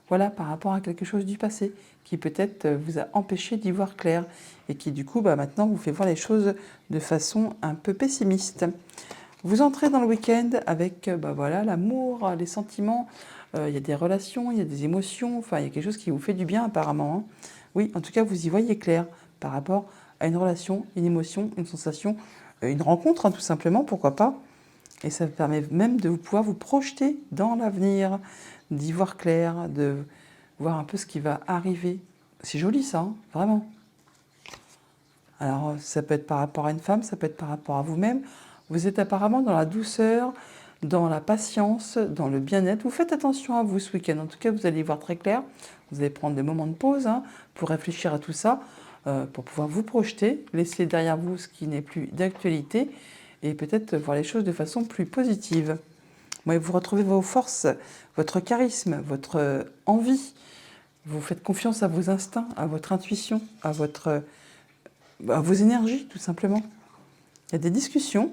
Voilà, par rapport à quelque chose du passé qui peut-être vous a empêché d'y voir clair et qui du coup maintenant vous fait voir les choses de façon un peu pessimiste. Vous entrez dans le week-end avec voilà, l'amour, les sentiments, il y a des relations, il y a des émotions, enfin il y a quelque chose qui vous fait du bien apparemment. Hein. Oui, en tout cas vous y voyez clair par rapport à une relation, une émotion, une sensation, une rencontre tout simplement, pourquoi pas. Et ça permet même de pouvoir vous projeter dans l'avenir, d'y voir clair, de voir un peu ce qui va arriver. C'est joli ça, hein, vraiment. Alors ça peut être par rapport à une femme, ça peut être par rapport à vous-même. Vous êtes apparemment dans la douceur, dans la patience, dans le bien-être. Vous faites attention à vous ce week-end. En tout cas, vous allez y voir très clair. Vous allez prendre des moments de pause pour réfléchir à tout ça, pour pouvoir vous projeter, laisser derrière vous ce qui n'est plus d'actualité et peut-être voir les choses de façon plus positive. Vous retrouvez vos forces, votre charisme, votre envie. Vous faites confiance à vos instincts, à votre intuition, à vos énergies, tout simplement. Il y a des discussions,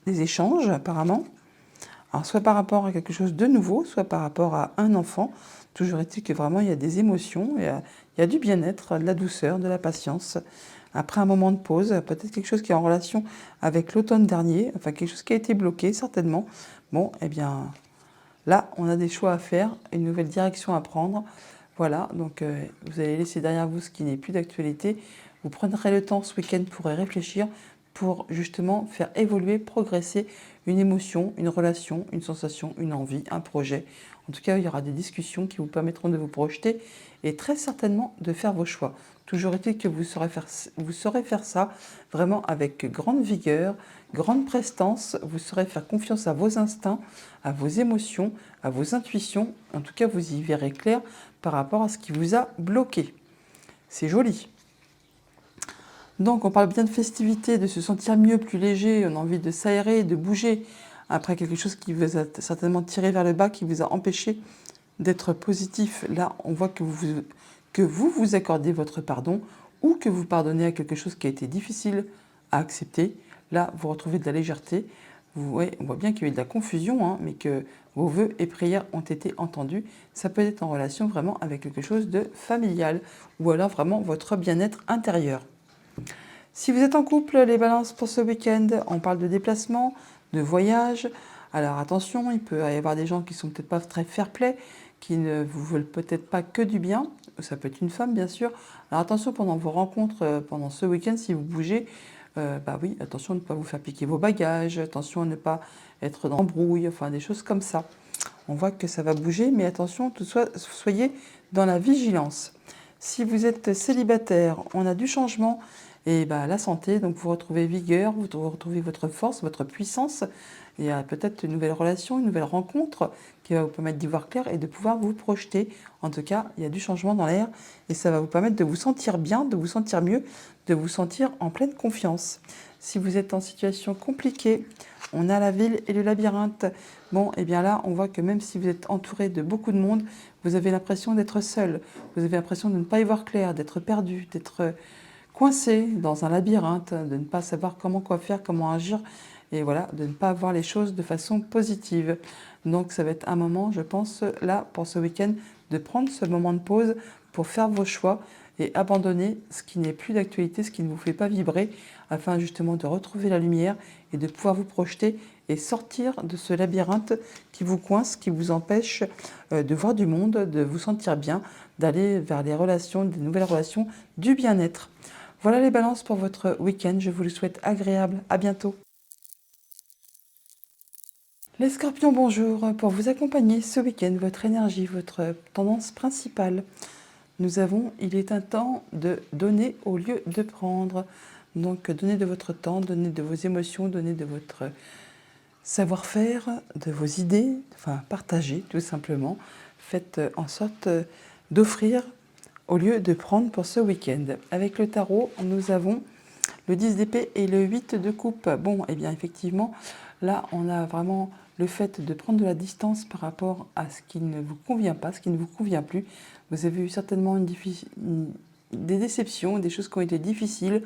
des échanges, apparemment. Alors, soit par rapport à quelque chose de nouveau, soit par rapport à un enfant. Toujours est-il que vraiment, il y a des émotions, il y a du bien-être, de la douceur, de la patience. après un moment de pause, peut-être quelque chose qui est en relation avec l'automne dernier, enfin quelque chose qui a été bloqué certainement. Bon, eh bien, là, on a des choix à faire, une nouvelle direction à prendre. Voilà, donc vous allez laisser derrière vous ce qui n'est plus d'actualité. Vous prendrez le temps ce week-end pour y réfléchir, pour justement faire évoluer, progresser une émotion, une relation, une sensation, une envie, un projet. En tout cas, il y aura des discussions qui vous permettront de vous projeter et très certainement de faire vos choix. Toujours est-il que vous saurez faire ça vraiment avec grande vigueur, grande prestance. Vous saurez faire confiance à vos instincts, à vos émotions, à vos intuitions. En tout cas, vous y verrez clair par rapport à ce qui vous a bloqué. C'est joli. Donc, on parle bien de festivité, de se sentir mieux, plus léger. On a envie de s'aérer, de bouger après quelque chose qui vous a certainement tiré vers le bas, qui vous a empêché d'être positif. Là, on voit que vous accordez votre pardon ou que vous pardonnez à quelque chose qui a été difficile à accepter. Là, vous retrouvez de la légèreté. Ouais, on voit bien qu'il y a eu de la confusion, hein, mais que vos vœux et prières ont été entendus. Ça peut être en relation vraiment avec quelque chose de familial ou alors vraiment votre bien-être intérieur. Si vous êtes en couple, les balances pour ce week-end, on parle de déplacement, de voyage. Alors attention, il peut y avoir des gens qui sont peut-être pas très fair-play, qui ne vous veulent peut-être pas que du bien. Ça peut être une femme, bien sûr. Alors attention, pendant vos rencontres, pendant ce week-end, si vous bougez, bah oui, attention à ne pas vous faire piquer vos bagages, attention à ne pas être dans l'embrouille, enfin des choses comme ça. On voit que ça va bouger, mais attention, soyez dans la vigilance. Si vous êtes célibataire, on a du changement et bah, la santé, donc vous retrouvez vigueur, vous retrouvez votre force, votre puissance. Il y a peut-être une nouvelle relation, une nouvelle rencontre qui va vous permettre d'y voir clair et de pouvoir vous projeter. En tout cas, il y a du changement dans l'air et ça va vous permettre de vous sentir bien, de vous sentir mieux, de vous sentir en pleine confiance. Si vous êtes en situation compliquée, on a la ville et le labyrinthe. Bon, et bien là, on voit que même si vous êtes entouré de beaucoup de monde, vous avez l'impression d'être seul. Vous avez l'impression de ne pas y voir clair, d'être perdu, d'être coincé dans un labyrinthe, de ne pas savoir quoi faire, comment agir, et voilà, de ne pas voir les choses de façon positive. Donc ça va être un moment, je pense, là, pour ce week-end, de prendre ce moment de pause pour faire vos choix et abandonner ce qui n'est plus d'actualité, ce qui ne vous fait pas vibrer, afin justement de retrouver la lumière et de pouvoir vous projeter et sortir de ce labyrinthe qui vous coince, qui vous empêche de voir du monde, de vous sentir bien, d'aller vers les relations, des nouvelles relations, du bien-être. Voilà les balances pour votre week-end. Je vous le souhaite agréable. À bientôt. Les scorpions, bonjour. Pour vous accompagner ce week-end, votre énergie, votre tendance principale, nous avons, il est un temps de donner au lieu de prendre. Donc, donnez de votre temps, donnez de vos émotions, donnez de votre savoir-faire, de vos idées, enfin, partagez tout simplement. Faites en sorte d'offrir au lieu de prendre pour ce week-end. Avec le tarot, nous avons le 10 d'épée et le 8 de coupe. Bon, et bien effectivement, là, on a vraiment le fait de prendre de la distance par rapport à ce qui ne vous convient pas, ce qui ne vous convient plus. Vous avez eu certainement des déceptions, des choses qui ont été difficiles,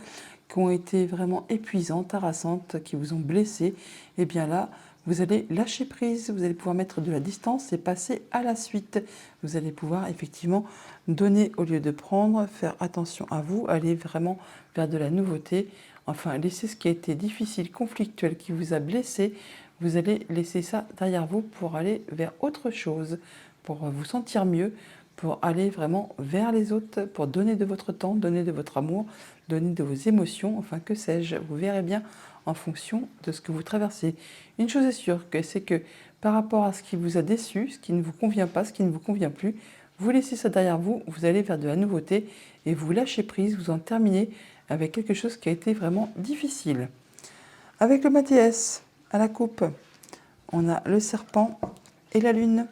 qui ont été vraiment épuisantes, harassantes, qui vous ont blessé. Et bien là, vous allez lâcher prise, vous allez pouvoir mettre de la distance et passer à la suite. Vous allez pouvoir effectivement donner au lieu de prendre, faire attention à vous, aller vraiment vers de la nouveauté. Enfin, laisser ce qui a été difficile, conflictuel, qui vous a blessé, vous allez laisser ça derrière vous pour aller vers autre chose, pour vous sentir mieux, pour aller vraiment vers les autres, pour donner de votre temps, donner de votre amour, donner de vos émotions, enfin que sais-je, vous verrez bien en fonction de ce que vous traversez. Une chose est sûre, c'est que par rapport à ce qui vous a déçu, ce qui ne vous convient pas, ce qui ne vous convient plus, vous laissez ça derrière vous, vous allez vers de la nouveauté et vous lâchez prise, vous en terminez avec quelque chose qui a été vraiment difficile. Avec le Mathias à la coupe, on a le serpent et la lune.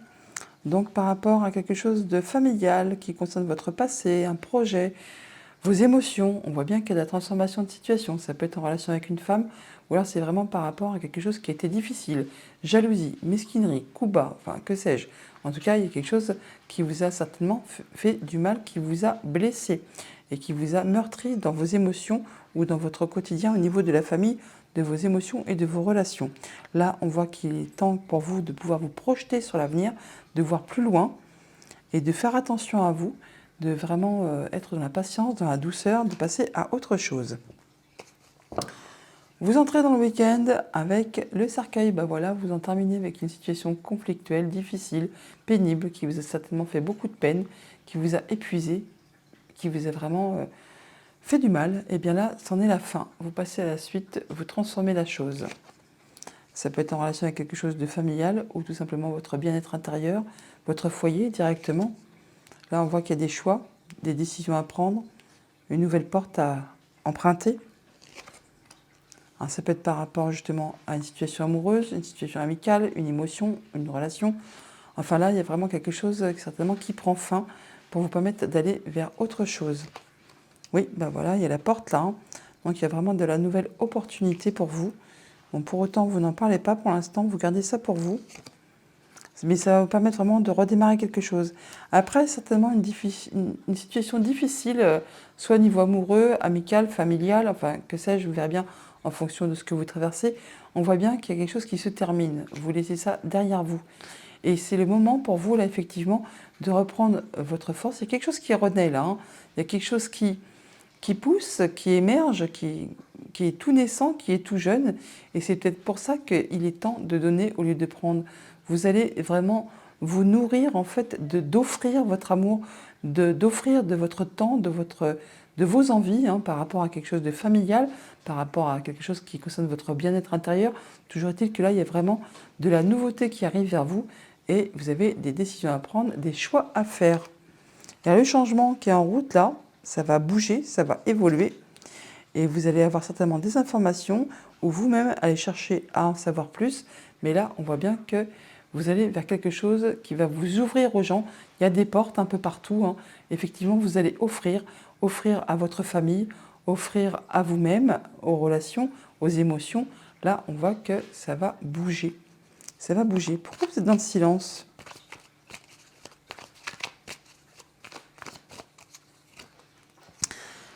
Donc par rapport à quelque chose de familial qui concerne votre passé, un projet, vos émotions, on voit bien qu'il y a de la transformation de situation. Ça peut être en relation avec une femme, ou alors c'est vraiment par rapport à quelque chose qui a été difficile. Jalousie, mesquinerie, coup bas, enfin que sais-je. En tout cas, il y a quelque chose qui vous a certainement fait du mal, qui vous a blessé et qui vous a meurtri dans vos émotions ou dans votre quotidien au niveau de la famille, de vos émotions et de vos relations. Là, on voit qu'il est temps pour vous de pouvoir vous projeter sur l'avenir, de voir plus loin et de faire attention à vous, de vraiment être dans la patience, dans la douceur, de passer à autre chose. Vous entrez dans le week-end avec le cercueil, ben voilà, vous en terminez avec une situation conflictuelle, difficile, pénible, qui vous a certainement fait beaucoup de peine, qui vous a épuisé, qui vous a vraiment fait du mal. Et bien là, c'en est la fin. Vous passez à la suite, vous transformez la chose. Ça peut être en relation avec quelque chose de familial ou tout simplement votre bien-être intérieur, votre foyer directement. Là, on voit qu'il y a des choix, des décisions à prendre, une nouvelle porte à emprunter. Alors, ça peut être par rapport justement à une situation amoureuse, une situation amicale, une émotion, une relation. Enfin là, il y a vraiment quelque chose certainement qui prend fin pour vous permettre d'aller vers autre chose. Oui, ben voilà, il y a la porte là. Hein. Donc il y a vraiment de la nouvelle opportunité pour vous. Bon, pour autant, vous n'en parlez pas pour l'instant, vous gardez ça pour vous. Mais ça va vous permettre vraiment de redémarrer quelque chose. Après, certainement une situation difficile, soit au niveau amoureux, amical, familial, enfin, que sais-je, vous verrez bien en fonction de ce que vous traversez. On voit bien qu'il y a quelque chose qui se termine. Vous laissez ça derrière vous. Et c'est le moment pour vous, là, effectivement, de reprendre votre force. Il y a quelque chose qui renaît, là. Hein. Il y a quelque chose qui pousse, qui émerge, qui est tout naissant, qui est tout jeune. Et c'est peut-être pour ça qu'il est temps de donner au lieu de prendre. Vous allez vraiment vous nourrir, en fait, d'offrir votre amour, d'offrir de votre temps, de vos envies, hein, par rapport à quelque chose de familial, par rapport à quelque chose qui concerne votre bien-être intérieur. Toujours est-il que là, il y a vraiment de la nouveauté qui arrive vers vous et vous avez des décisions à prendre, des choix à faire. Il y a le changement qui est en route là, ça va bouger, ça va évoluer et vous allez avoir certainement des informations ou vous-même allez chercher à en savoir plus. Mais là, on voit bien que vous allez vers quelque chose qui va vous ouvrir aux gens. Il y a des portes un peu partout. Hein. Effectivement, vous allez offrir à votre famille, offrir à vous-même, aux relations, aux émotions. Là, on voit que ça va bouger. Ça va bouger. Pourquoi vous êtes dans le silence ?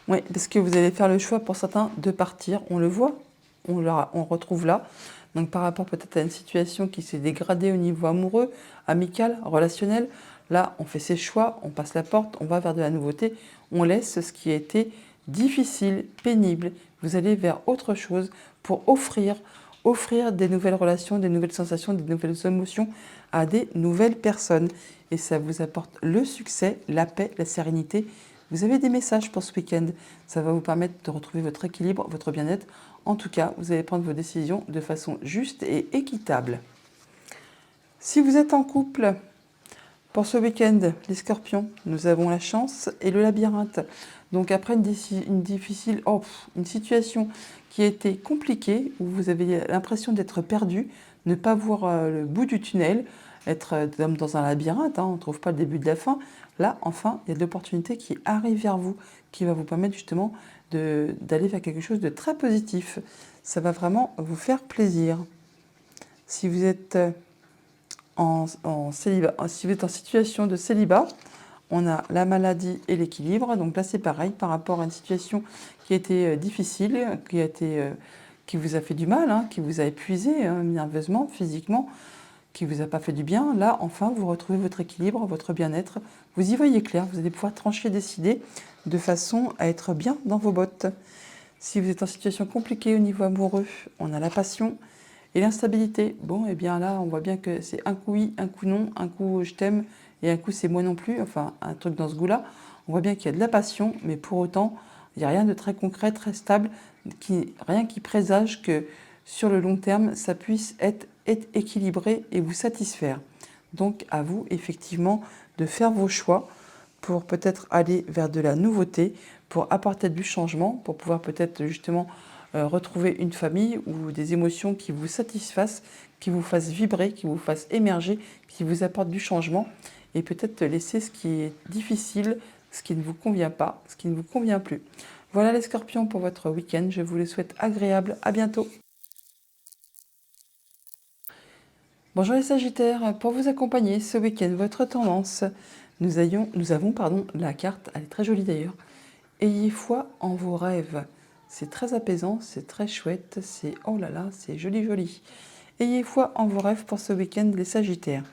Oui, parce que vous allez faire le choix pour certains de partir. On le voit, on le retrouve là. Donc par rapport peut-être à une situation qui s'est dégradée au niveau amoureux, amical, relationnel, là on fait ses choix, on passe la porte, on va vers de la nouveauté, on laisse ce qui a été difficile, pénible. Vous allez vers autre chose pour offrir des nouvelles relations, des nouvelles sensations, des nouvelles émotions à des nouvelles personnes. Et ça vous apporte le succès, la paix, la sérénité. Vous avez des messages pour ce week-end. Ça va vous permettre de retrouver votre équilibre, votre bien-être. En tout cas, vous allez prendre vos décisions de façon juste et équitable. Si vous êtes en couple, pour ce week-end, les scorpions, nous avons la chance et le labyrinthe. Donc après une situation qui a été compliquée, où vous avez l'impression d'être perdu, ne pas voir le bout du tunnel, être comme dans un labyrinthe, hein, on ne trouve pas le début de la fin. Là, enfin, il y a de l'opportunité qui arrive vers vous, qui va vous permettre justement d'aller vers quelque chose de très positif. Ça va vraiment vous faire plaisir. Si vous êtes si vous êtes en situation de célibat, on a la maladie et l'équilibre. Donc là, c'est pareil par rapport à une situation qui a été difficile, qui vous a fait du mal, hein, qui vous a épuisé nerveusement, physiquement, qui ne vous a pas fait du bien. Là, enfin, vous retrouvez votre équilibre, votre bien-être. Vous y voyez clair, vous allez pouvoir trancher, décider de façon à être bien dans vos bottes. Si vous êtes en situation compliquée au niveau amoureux, on a la passion et l'instabilité. Bon, et bien là, on voit bien que c'est un coup oui, un coup non, un coup je t'aime et un coup c'est moi non plus, enfin un truc dans ce goût-là. On voit bien qu'il y a de la passion, mais pour autant, il n'y a rien de très concret, très stable, rien qui présage que sur le long terme, ça puisse être équilibré et vous satisfaire. Donc à vous, effectivement, de faire vos choix pour peut-être aller vers de la nouveauté, pour apporter du changement, pour pouvoir peut-être justement retrouver une famille ou des émotions qui vous satisfassent, qui vous fassent vibrer, qui vous fassent émerger, qui vous apportent du changement et peut-être laisser ce qui est difficile, ce qui ne vous convient pas, ce qui ne vous convient plus. Voilà les scorpions pour votre week-end, je vous le souhaite agréable, à bientôt. Bonjour les sagittaires, pour vous accompagner ce week-end, votre tendance, nous avons la carte, elle est très jolie d'ailleurs, ayez foi en vos rêves. C'est très apaisant, c'est très chouette, oh là là, c'est joli joli. Ayez foi en vos rêves pour ce week-end les sagittaires.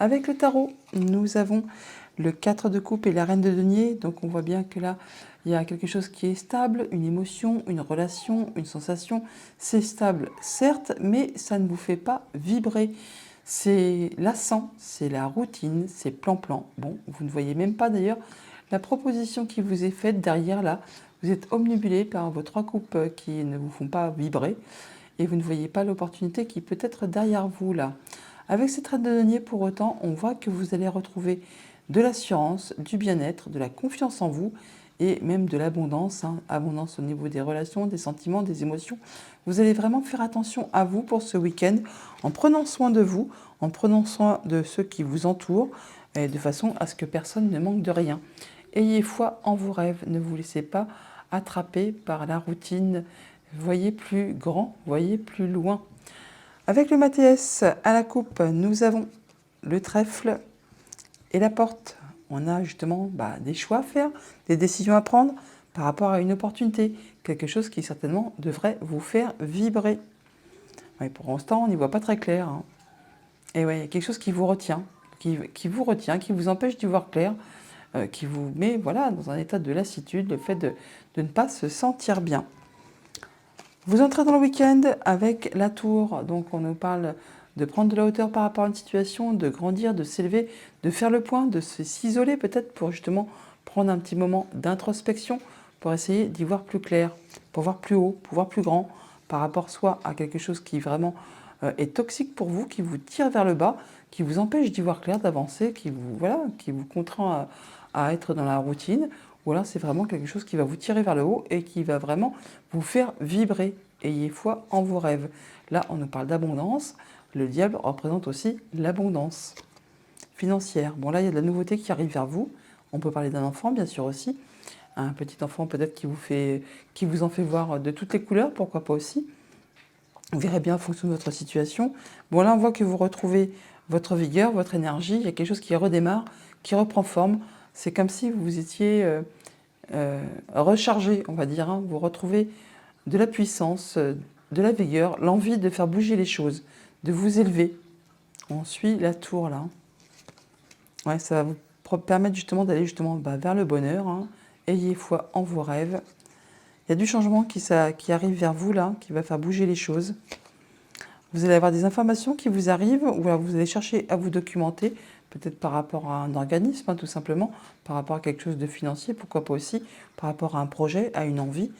Avec le tarot, nous avons le 4 de coupe et la reine de denier. Donc on voit bien que là, il y a quelque chose qui est stable, une émotion, une relation, une sensation. C'est stable, certes, mais ça ne vous fait pas vibrer. C'est lassant, c'est la routine, c'est plan-plan. Bon, vous ne voyez même pas d'ailleurs la proposition qui vous est faite derrière là. Vous êtes omnibulé par vos 3 coupes qui ne vous font pas vibrer et vous ne voyez pas l'opportunité qui peut être derrière vous là. Avec cette reine de denier, pour autant, on voit que vous allez retrouver de l'assurance, du bien-être, de la confiance en vous et même de l'abondance, hein. Abondance au niveau des relations, des sentiments, des émotions. Vous allez vraiment faire attention à vous pour ce week-end en prenant soin de vous, en prenant soin de ceux qui vous entourent, et de façon à ce que personne ne manque de rien. Ayez foi en vos rêves, ne vous laissez pas attraper par la routine. Voyez plus grand, voyez plus loin. Avec le Mathias à la coupe, nous avons le trèfle et la porte. On a justement des choix à faire, des décisions à prendre par rapport à une opportunité, quelque chose qui certainement devrait vous faire vibrer. Ouais, pour l'instant, on n'y voit pas très clair, hein. Et ouais, il y a quelque chose qui vous retient, qui vous empêche d'y voir clair, qui vous met voilà, dans un état de lassitude, le fait de ne pas se sentir bien. Vous entrez dans le week-end avec la tour, donc on nous parle de prendre de la hauteur par rapport à une situation, de grandir, de s'élever, de faire le point, de s'isoler peut-être pour justement prendre un petit moment d'introspection pour essayer d'y voir plus clair, pour voir plus haut, pour voir plus grand par rapport soit à quelque chose qui vraiment est toxique pour vous, qui vous tire vers le bas, qui vous empêche d'y voir clair, d'avancer, qui vous contraint à être dans la routine, ou alors c'est vraiment quelque chose qui va vous tirer vers le haut et qui va vraiment vous faire vibrer. Ayez foi en vos rêves. Là, on nous parle d'abondance. Le diable représente aussi l'abondance financière. Bon, là, il y a de la nouveauté qui arrive vers vous. On peut parler d'un enfant, bien sûr, aussi. Un petit enfant peut-être qui vous en fait voir de toutes les couleurs, pourquoi pas aussi. Vous verrez bien en fonction de votre situation. Bon, là, on voit que vous retrouvez votre vigueur, votre énergie. Il y a quelque chose qui redémarre, qui reprend forme. C'est comme si vous étiez rechargé, on va dire, hein. Vous retrouvez de la puissance, de la vigueur, l'envie de faire bouger les choses, de vous élever. On suit la tour là. Ouais, ça va vous permettre justement d'aller vers le bonheur, hein. Ayez foi en vos rêves. Il y a du changement qui arrive vers vous là, qui va faire bouger les choses. Vous allez avoir des informations qui vous arrivent, ou alors vous allez chercher à vous documenter, peut-être par rapport à un organisme, hein, tout simplement, par rapport à quelque chose de financier, pourquoi pas aussi, par rapport à un projet, à une envie.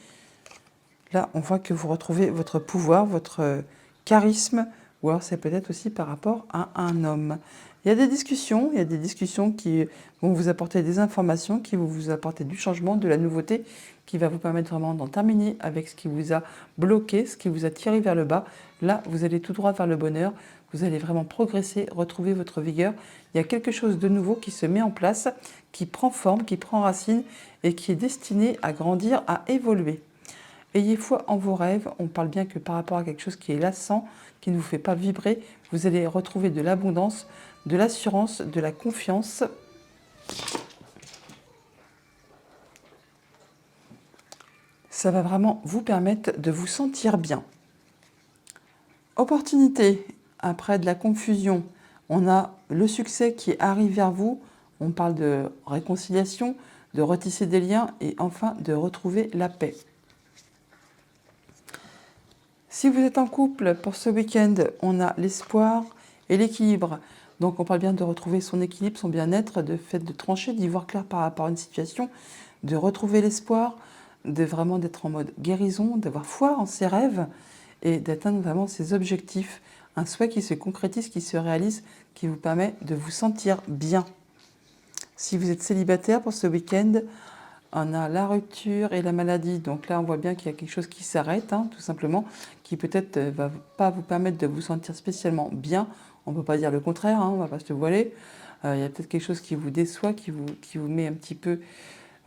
Là, on voit que vous retrouvez votre pouvoir, votre charisme, ou alors c'est peut-être aussi par rapport à un homme. Il y a des discussions qui vont vous apporter des informations, qui vont vous apporter du changement, de la nouveauté, qui va vous permettre vraiment d'en terminer avec ce qui vous a bloqué, ce qui vous a tiré vers le bas. Là, vous allez tout droit vers le bonheur, vous allez vraiment progresser, retrouver votre vigueur. Il y a quelque chose de nouveau qui se met en place, qui prend forme, qui prend racine et qui est destiné à grandir, à évoluer. Ayez foi en vos rêves, on parle bien que par rapport à quelque chose qui est lassant, qui ne vous fait pas vibrer, vous allez retrouver de l'abondance, de l'assurance, de la confiance. Ça va vraiment vous permettre de vous sentir bien. Opportunité, après de la confusion, on a le succès qui arrive vers vous, on parle de réconciliation, de retisser des liens et enfin de retrouver la paix. Si vous êtes en couple, pour ce week-end, on a l'espoir et l'équilibre. Donc on parle bien de retrouver son équilibre, son bien-être, de fait de trancher, d'y voir clair par rapport à une situation, de retrouver l'espoir, de vraiment d'être en mode guérison, d'avoir foi en ses rêves et d'atteindre vraiment ses objectifs. Un souhait qui se concrétise, qui se réalise, qui vous permet de vous sentir bien. Si vous êtes célibataire pour ce week-end, on a la rupture et la maladie. Donc là, on voit bien qu'il y a quelque chose qui s'arrête, hein, tout simplement, qui peut-être ne va pas vous permettre de vous sentir spécialement bien. On ne peut pas dire le contraire, hein, on ne va pas se voiler. Il y a peut-être quelque chose qui vous déçoit, qui vous met un petit peu,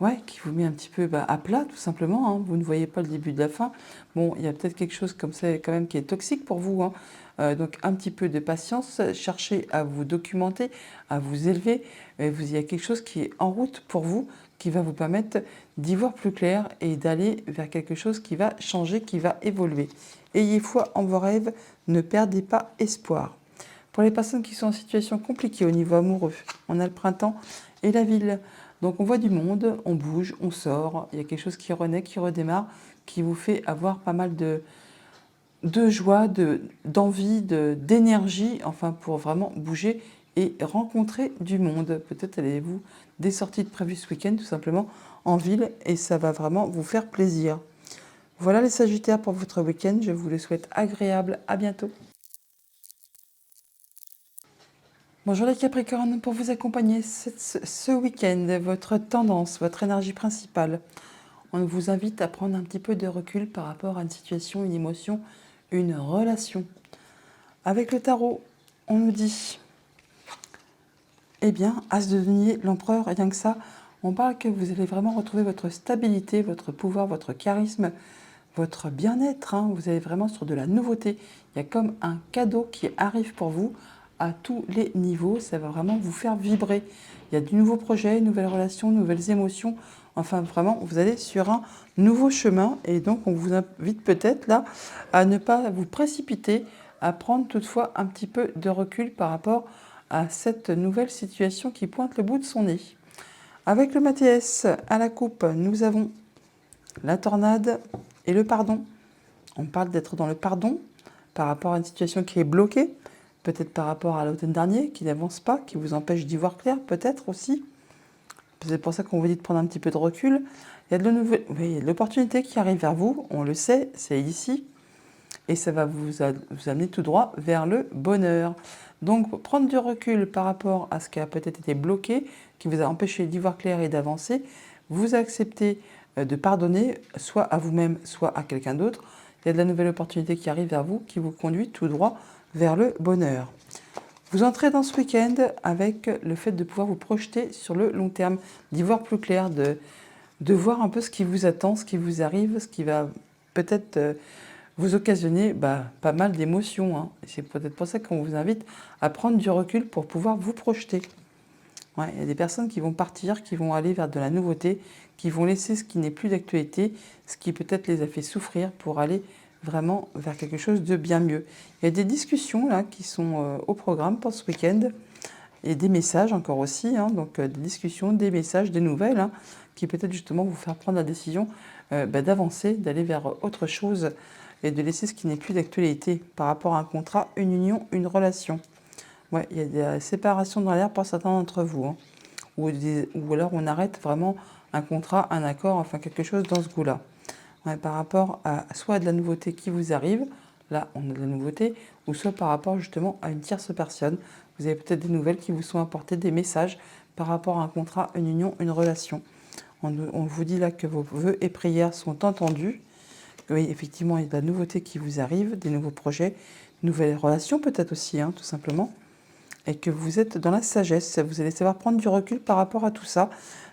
à plat, tout simplement, hein. Vous ne voyez pas le début de la fin. Bon, il y a peut-être quelque chose comme ça, quand même, qui est toxique pour vous, hein. Donc un petit peu de patience, cherchez à vous documenter, à vous élever. Il y a quelque chose qui est en route pour vous, qui va vous permettre d'y voir plus clair et d'aller vers quelque chose qui va changer, qui va évoluer. Ayez foi en vos rêves, ne perdez pas espoir. Pour les personnes qui sont en situation compliquée au niveau amoureux, on a le printemps et la ville. Donc on voit du monde, on bouge, on sort, il y a quelque chose qui renaît, qui redémarre, qui vous fait avoir pas mal de joie, d'envie, d'énergie, enfin pour vraiment bouger et rencontrer du monde. Peut-être allez-vous des sorties de prévues ce week-end tout simplement en ville et ça va vraiment vous faire plaisir. Voilà les Sagittaires pour votre week-end, je vous le souhaite agréable, à bientôt. Bonjour les Capricornes, pour vous accompagner ce week-end, votre tendance, votre énergie principale. On vous invite à prendre un petit peu de recul par rapport à une situation, une émotion, une relation. Avec le tarot, on nous dit, eh bien, As de denier, l'empereur, rien que ça, on parle que vous allez vraiment retrouver votre stabilité, votre pouvoir, votre charisme, votre bien-être. Vous allez vraiment sur de la nouveauté. Il y a comme un cadeau qui arrive pour vous à tous les niveaux. Ça va vraiment vous faire vibrer. Il y a de nouveaux projets, nouvelles relations, nouvelles émotions. Enfin, vraiment, vous allez sur un nouveau chemin. Et donc, on vous invite peut-être là à ne pas vous précipiter, à prendre toutefois un petit peu de recul par rapport à cette nouvelle situation qui pointe le bout de son nez. Avec le Mathias à la coupe, nous avons la tornade et le pardon. On parle d'être dans le pardon par rapport à une situation qui est bloquée, peut-être par rapport à l'automne dernier, qui n'avance pas, qui vous empêche d'y voir clair, peut-être aussi. C'est pour ça qu'on vous dit de prendre un petit peu de recul. Il y a de l'opportunité qui arrive vers vous, on le sait, c'est ici, et ça va vous amener tout droit vers le bonheur. Donc, prendre du recul par rapport à ce qui a peut-être été bloqué, qui vous a empêché d'y voir clair et d'avancer, vous acceptez de pardonner, soit à vous-même, soit à quelqu'un d'autre. Il y a de la nouvelle opportunité qui arrive vers vous, qui vous conduit tout droit vers le bonheur. Vous entrez dans ce week-end avec le fait de pouvoir vous projeter sur le long terme, d'y voir plus clair, de voir un peu ce qui vous attend, ce qui vous arrive, ce qui va peut-être vous occasionner pas mal d'émotions. C'est peut-être pour ça qu'on vous invite à prendre du recul pour pouvoir vous projeter. Ouais, il y a des personnes qui vont partir, qui vont aller vers de la nouveauté, qui vont laisser ce qui n'est plus d'actualité, ce qui peut-être les a fait souffrir pour aller vraiment vers quelque chose de bien mieux. Il y a des discussions là qui sont au programme pour ce week-end et des messages encore aussi, donc des discussions, des messages, des nouvelles qui peut-être justement vous faire prendre la décision d'avancer, d'aller vers autre chose et de laisser ce qui n'est plus d'actualité par rapport à un contrat, une union, une relation. Ouais, il y a des séparations dans l'air pour certains d'entre vous. Ou alors on arrête vraiment un contrat, un accord, enfin quelque chose dans ce goût-là. Ouais, par rapport à soit de la nouveauté qui vous arrive, là on a de la nouveauté, ou soit par rapport justement à une tierce personne. Vous avez peut-être des nouvelles qui vous sont apportées, des messages par rapport à un contrat, une union, une relation. On vous dit là que vos vœux et prières sont entendus. Oui, effectivement, il y a de la nouveauté qui vous arrive, des nouveaux projets, nouvelles relations peut-être aussi, tout simplement. Et que vous êtes dans la sagesse, vous allez savoir prendre du recul par rapport à tout ça,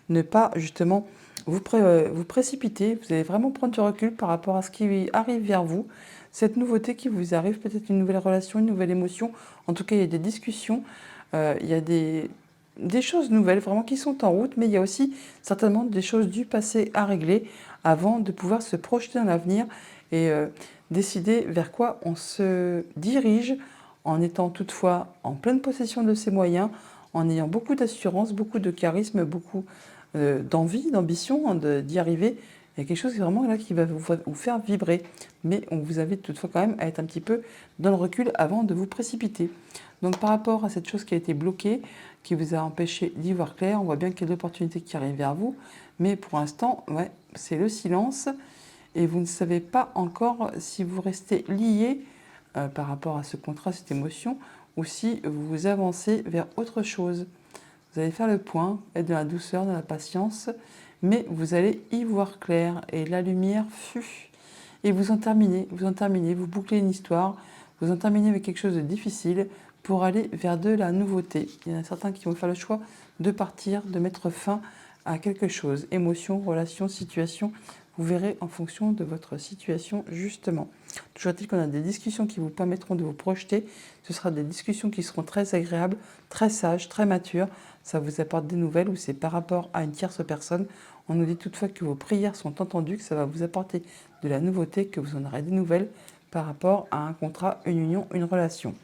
ne pas justement vous précipiter, vous allez vraiment prendre du recul par rapport à ce qui arrive vers vous, cette nouveauté qui vous arrive, peut-être une nouvelle relation, une nouvelle émotion, en tout cas il y a des discussions, il y a des choses nouvelles vraiment qui sont en route, mais il y a aussi certainement des choses du passé à régler avant de pouvoir se projeter dans l'avenir et décider vers quoi on se dirige, en étant toutefois en pleine possession de ses moyens, en ayant beaucoup d'assurance, beaucoup de charisme, beaucoup d'envie, d'ambition d'y arriver. Il y a quelque chose vraiment là qui va vous faire vibrer. Mais on vous invite toutefois quand même à être un petit peu dans le recul avant de vous précipiter. Donc par rapport à cette chose qui a été bloquée, qui vous a empêché d'y voir clair, on voit bien qu'il y a l'opportunité qui arrive vers vous. Mais pour l'instant, c'est le silence. Et vous ne savez pas encore si vous restez lié par rapport à ce contrat, cette émotion, ou si vous avancez vers autre chose. Vous allez faire le point, être dans la douceur, dans la patience, mais vous allez y voir clair et la lumière fut. Et vous en terminez, vous bouclez une histoire, vous en terminez avec quelque chose de difficile pour aller vers de la nouveauté. Il y en a certains qui vont faire le choix de partir, de mettre fin à quelque chose, émotion, relation, situation. Vous verrez en fonction de votre situation justement. Toujours est-il qu'on a des discussions qui vous permettront de vous projeter. Ce sera des discussions qui seront très agréables, très sages, très matures. Ça vous apporte des nouvelles ou c'est par rapport à une tierce personne. On nous dit toutefois que vos prières sont entendues, que ça va vous apporter de la nouveauté, que vous en aurez des nouvelles par rapport à un contrat, une union, une relation.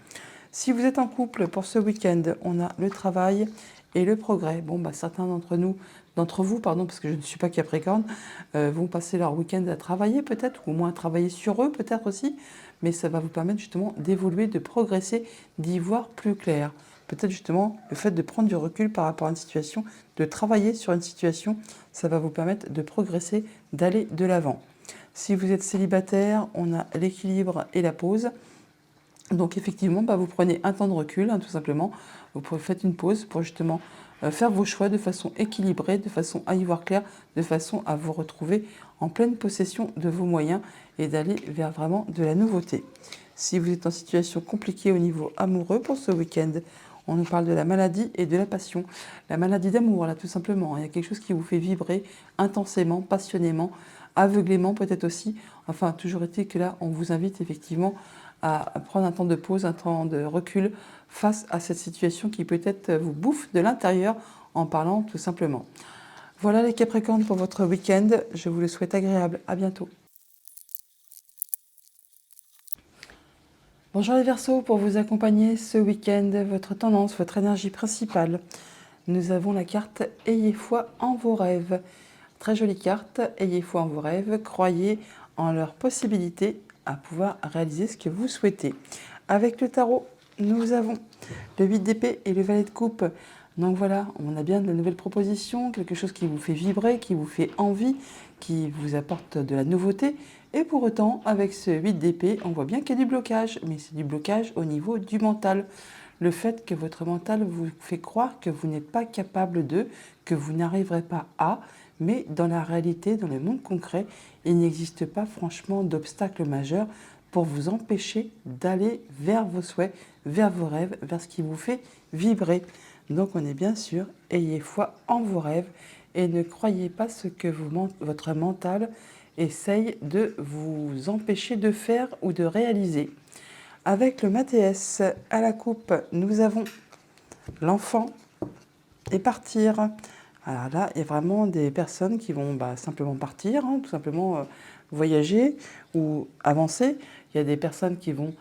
Si vous êtes en couple pour ce week-end, on a le travail et le progrès. Bon, certains d'entre vous, parce que je ne suis pas Capricorne, vont passer leur week-end à travailler peut-être, ou au moins à travailler sur eux peut-être aussi, mais ça va vous permettre justement d'évoluer, de progresser, d'y voir plus clair. Peut-être justement le fait de prendre du recul par rapport à une situation, de travailler sur une situation, ça va vous permettre de progresser, d'aller de l'avant. Si vous êtes célibataire, on a l'équilibre et la pause. Donc effectivement, vous prenez un temps de recul, tout simplement. Vous faites une pause pour justement faire vos choix de façon équilibrée, de façon à y voir clair, de façon à vous retrouver en pleine possession de vos moyens et d'aller vers vraiment de la nouveauté. Si vous êtes en situation compliquée au niveau amoureux pour ce week-end, on nous parle de la maladie et de la passion. La maladie d'amour, là, tout simplement. Il y a quelque chose qui vous fait vibrer intensément, passionnément, aveuglément peut-être aussi. Enfin, toujours été que là, on vous invite effectivement à prendre un temps de pause, un temps de recul face à cette situation qui peut-être vous bouffe de l'intérieur en parlant tout simplement. Voilà les Capricornes pour votre week-end. Je vous le souhaite agréable. À bientôt. Bonjour les Verseaux, pour vous accompagner ce week-end, votre tendance, votre énergie principale. Nous avons la carte « Ayez foi en vos rêves ». Très jolie carte, « Ayez foi en vos rêves », croyez en leurs possibilités à pouvoir réaliser ce que vous souhaitez. Avec le tarot, nous avons le 8 d'épée et le valet de coupe. Donc voilà, on a bien de nouvelles propositions, quelque chose qui vous fait vibrer, qui vous fait envie, qui vous apporte de la nouveauté. Et pour autant, avec ce 8 d'épée, on voit bien qu'il y a du blocage, mais c'est du blocage au niveau du mental. Le fait que votre mental vous fait croire que vous n'êtes pas capable de, que vous n'arriverez pas à, mais dans la réalité, dans le monde concret, il n'existe pas franchement d'obstacle majeur pour vous empêcher d'aller vers vos souhaits, vers vos rêves, vers ce qui vous fait vibrer. Donc on est bien sûr, ayez foi en vos rêves et ne croyez pas ce que votre mental essaye de vous empêcher de faire ou de réaliser. Avec le Mathéès à la coupe, nous avons l'enfant et partir. Alors là, il y a vraiment des personnes qui vont simplement partir, tout simplement voyager ou avancer. Il y a des personnes qui vont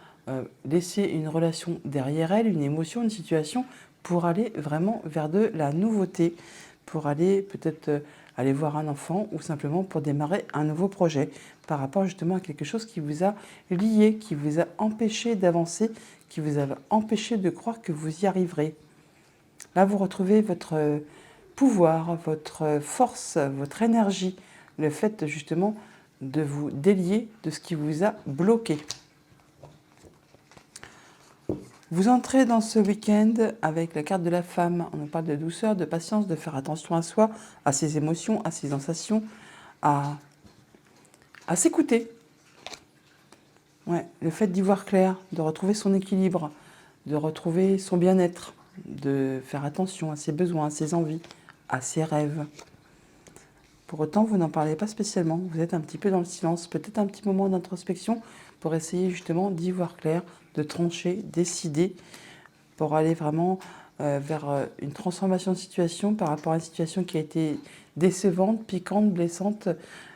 laisser une relation derrière elles, une émotion, une situation, pour aller vraiment vers de la nouveauté, pour aller peut-être aller voir un enfant ou simplement pour démarrer un nouveau projet par rapport justement à quelque chose qui vous a lié, qui vous a empêché d'avancer, qui vous a empêché de croire que vous y arriverez. Là, vous retrouvez votre pouvoir, votre force, votre énergie, le fait justement de vous délier de ce qui vous a bloqué. Vous entrez dans ce week-end avec la carte de la femme. On nous parle de douceur, de patience, de faire attention à soi, à ses émotions, à ses sensations, à s'écouter. Ouais, le fait d'y voir clair, de retrouver son équilibre, de retrouver son bien-être, de faire attention à ses besoins, à ses envies, à ses rêves. Pour autant, vous n'en parlez pas spécialement. Vous êtes un petit peu dans le silence, peut-être un petit moment d'introspection pour essayer justement d'y voir clair, de trancher, décider, pour aller vraiment vers une transformation de situation par rapport à une situation qui a été décevante, piquante, blessante.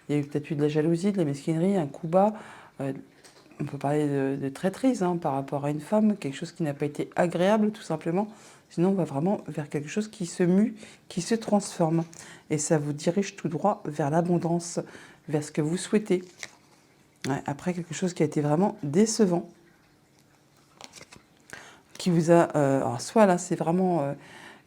Il y a peut-être eu de la jalousie, de la mesquinerie, un coup bas. On peut parler de traîtrise par rapport à une femme, quelque chose qui n'a pas été agréable tout simplement. Sinon, on va vraiment vers quelque chose qui se mue, qui se transforme. Et ça vous dirige tout droit vers l'abondance, vers ce que vous souhaitez. Ouais, après, quelque chose qui a été vraiment décevant. Qui vous a... alors soit là, c'est vraiment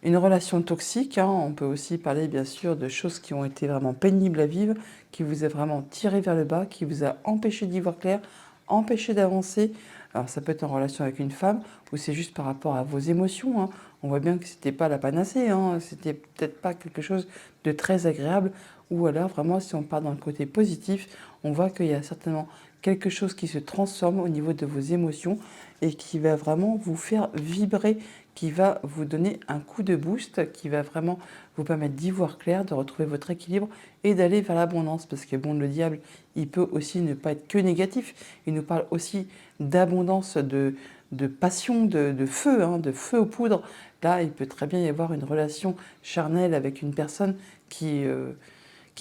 une relation toxique. On peut aussi parler, bien sûr, de choses qui ont été vraiment pénibles à vivre, qui vous a vraiment tiré vers le bas, qui vous a empêché d'y voir clair, empêché d'avancer. Alors ça peut être en relation avec une femme ou c'est juste par rapport à vos émotions. On voit bien que c'était pas la panacée, c'était peut-être pas quelque chose de très agréable. Ou alors vraiment si on part dans le côté positif, on voit qu'il y a certainement quelque chose qui se transforme au niveau de vos émotions et qui va vraiment vous faire vibrer, qui va vous donner un coup de boost, qui va vraiment vous permettre d'y voir clair, de retrouver votre équilibre et d'aller vers l'abondance. Parce que bon, le diable, il peut aussi ne pas être que négatif. Il nous parle aussi d'abondance, de passion, de feu, de feu aux poudres. Là, il peut très bien y avoir une relation charnelle avec une personne qui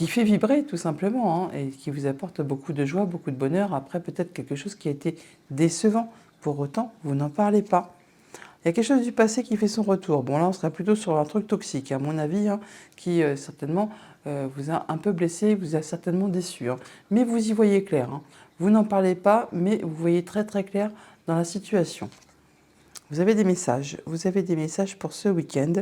fait vibrer tout simplement et qui vous apporte beaucoup de joie, beaucoup de bonheur. Après, peut-être quelque chose qui a été décevant. Pour autant, vous n'en parlez pas. Il y a quelque chose du passé qui fait son retour. Bon, là, on serait plutôt sur un truc toxique, à mon avis, hein, qui certainement vous a un peu blessé, vous a certainement déçu. Hein. Mais vous y voyez clair. Hein. Vous n'en parlez pas, mais vous voyez très très clair dans la situation. Vous avez des messages. Vous avez des messages pour ce week-end.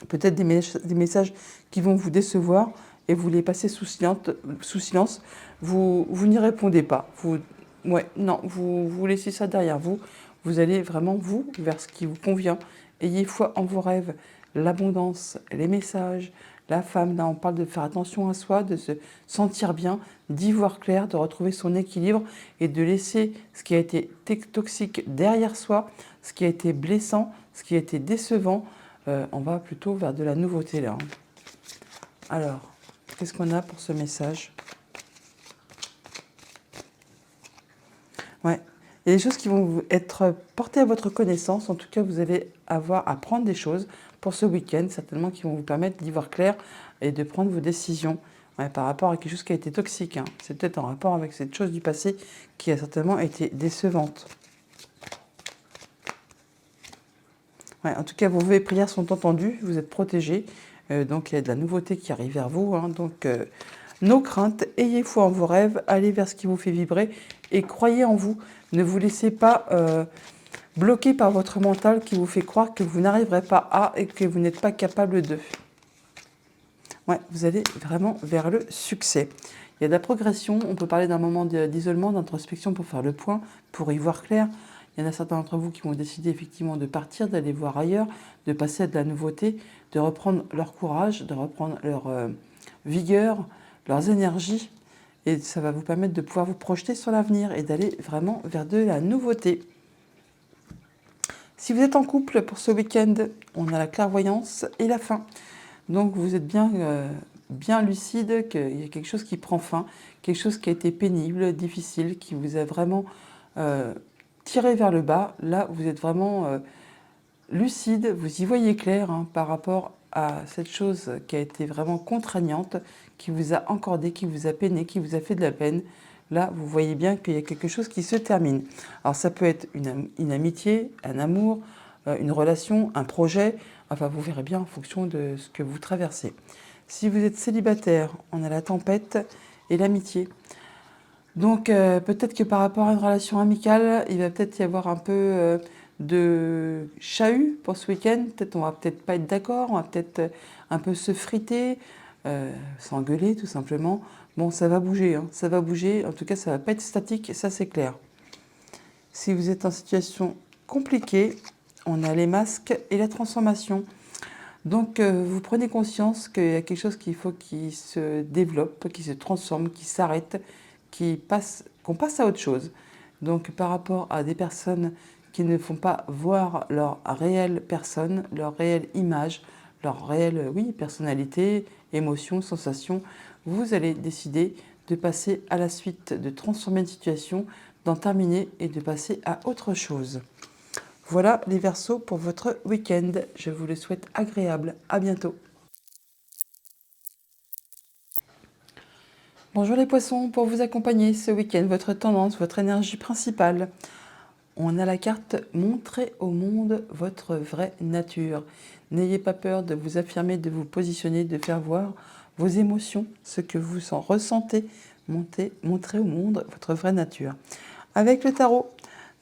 Peut-être des messages qui vont vous décevoir et vous les passez sous silence. Vous n'y répondez pas. Vous laissez ça derrière vous. Vous allez vraiment, vous, vers ce qui vous convient. Ayez foi en vos rêves, l'abondance, les messages, la femme. Là, on parle de faire attention à soi, de se sentir bien, d'y voir clair, de retrouver son équilibre et de laisser ce qui a été toxique derrière soi, ce qui a été blessant, ce qui a été décevant. On va plutôt vers de la nouveauté là. Alors, qu'est-ce qu'on a pour ce message? Ouais. Il y a des choses qui vont être portées à votre connaissance. En tout cas, vous allez avoir à prendre des choses pour ce week-end, certainement qui vont vous permettre d'y voir clair et de prendre vos décisions par rapport à quelque chose qui a été toxique. Hein. C'est peut-être en rapport avec cette chose du passé qui a certainement été décevante. Ouais, en tout cas, vos vœux et prières sont entendus, vous êtes protégés. Donc, il y a de la nouveauté qui arrive vers vous. Hein. Donc, nos craintes, ayez foi en vos rêves, allez vers ce qui vous fait vibrer et croyez en vous. Ne vous laissez pas bloquer par votre mental qui vous fait croire que vous n'arriverez pas à et que vous n'êtes pas capable de. Ouais, vous allez vraiment vers le succès. Il y a de la progression, on peut parler d'un moment d'isolement, d'introspection pour faire le point, pour y voir clair. Il y en a certains d'entre vous qui vont décider effectivement de partir, d'aller voir ailleurs, de passer à de la nouveauté, de reprendre leur courage, de reprendre leur vigueur, leurs énergies. Et ça va vous permettre de pouvoir vous projeter sur l'avenir et d'aller vraiment vers de la nouveauté. Si vous êtes en couple pour ce week-end, on a la clairvoyance et la fin. Donc vous êtes bien lucide qu'il y a quelque chose qui prend fin, quelque chose qui a été pénible, difficile, qui vous a vraiment tiré vers le bas. Là, vous êtes vraiment lucide, vous y voyez clair hein, par rapport à cette chose qui a été vraiment contraignante, qui vous a encordé, qui vous a peiné, qui vous a fait de la peine. Là, vous voyez bien qu'il y a quelque chose qui se termine. Alors ça peut être une amitié, un amour, une relation, un projet. Enfin, vous verrez bien en fonction de ce que vous traversez. Si vous êtes célibataire, on a la tempête et l'amitié. Donc peut-être que par rapport à une relation amicale, il va peut-être y avoir un peu de chahut pour ce week-end. Peut-être on va peut-être pas être d'accord, on va peut-être un peu se friter, s'engueuler tout simplement. Bon, ça va bouger, hein, ça va bouger. En tout cas, ça va pas être statique, ça c'est clair. Si vous êtes en situation compliquée, on a les masques et la transformation. Donc, vous prenez conscience qu'il y a quelque chose qu'il faut qui se développe, qui se transforme, qui s'arrête, qu'on passe à autre chose. Donc, par rapport à des personnes qui ne font pas voir leur réelle personne, leur réelle image, leur réelle personnalité, émotion, sensation, vous allez décider de passer à la suite, de transformer une situation, d'en terminer et de passer à autre chose. Voilà les Verseaux pour votre week-end. Je vous le souhaite agréable. À bientôt. Bonjour les poissons, pour vous accompagner ce week-end, votre tendance, votre énergie principale. On a la carte « Montrez au monde votre vraie nature ». N'ayez pas peur de vous affirmer, de vous positionner, de faire voir vos émotions, ce que vous en ressentez. Montrez au monde votre vraie nature. Avec le tarot,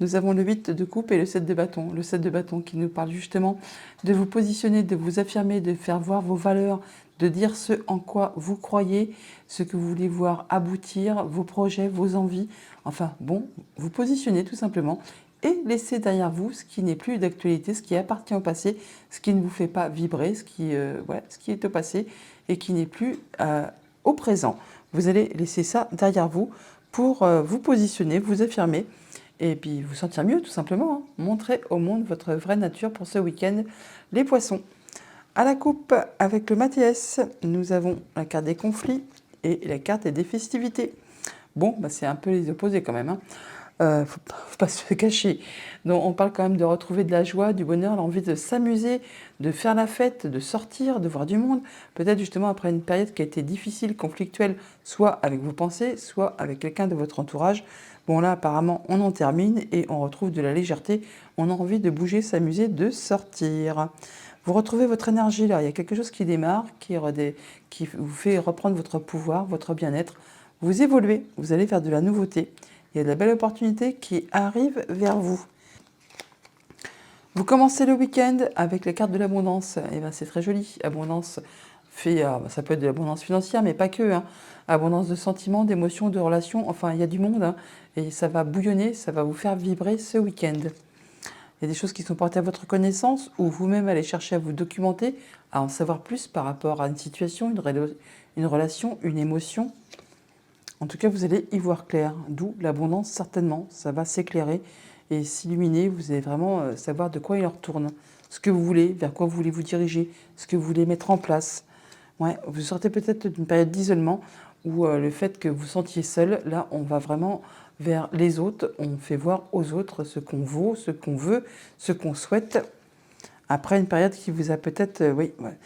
nous avons le 8 de coupe et le 7 de bâton. Le 7 de bâton qui nous parle justement de vous positionner, de vous affirmer, de faire voir vos valeurs, de dire ce en quoi vous croyez, ce que vous voulez voir aboutir, vos projets, vos envies. Enfin bon, vous positionnez tout simplement et laissez derrière vous ce qui n'est plus d'actualité, ce qui appartient au passé, ce qui ne vous fait pas vibrer, ce qui est au passé et qui n'est plus au présent. Vous allez laisser ça derrière vous pour vous positionner, vous affirmer et puis vous sentir mieux tout simplement. Hein. Montrez au monde votre vraie nature pour ce week-end, les poissons. À la coupe, avec le Mathias, nous avons la carte des conflits et la carte des festivités. Bon, c'est un peu les opposés quand même. Hein. Faut pas se cacher. Donc on parle quand même de retrouver de la joie, du bonheur, l'envie de s'amuser, de faire la fête, de sortir, de voir du monde. Peut-être justement après une période qui a été difficile, conflictuelle, soit avec vos pensées, soit avec quelqu'un de votre entourage. Bon là apparemment on en termine et on retrouve de la légèreté. On a envie de bouger, s'amuser, de sortir. Vous retrouvez votre énergie là, il y a quelque chose qui démarre, qui vous fait reprendre votre pouvoir, votre bien-être. Vous évoluez, vous allez vers de la nouveauté. Il y a de la belle opportunité qui arrive vers vous. Vous commencez le week-end avec la carte de l'abondance. Et ben c'est très joli. Abondance ça peut être de l'abondance financière, mais pas que. Hein. Abondance de sentiments, d'émotions, de relations. Enfin, il y a du monde. Hein, et ça va bouillonner, ça va vous faire vibrer ce week-end. Il y a des choses qui sont portées à votre connaissance ou vous-même allez chercher à vous documenter, à en savoir plus par rapport à une situation, une relation, une émotion. En tout cas, vous allez y voir clair, d'où l'abondance certainement. Ça va s'éclairer et s'illuminer. Vous allez vraiment savoir de quoi il en retourne, ce que vous voulez, vers quoi vous voulez vous diriger, ce que vous voulez mettre en place. Ouais, vous sortez peut-être d'une période d'isolement où le fait que vous sentiez seul, là, on va vraiment vers les autres. On fait voir aux autres ce qu'on vaut, ce qu'on veut, ce qu'on souhaite. Après une période qui vous a peut-être... oui, ouais.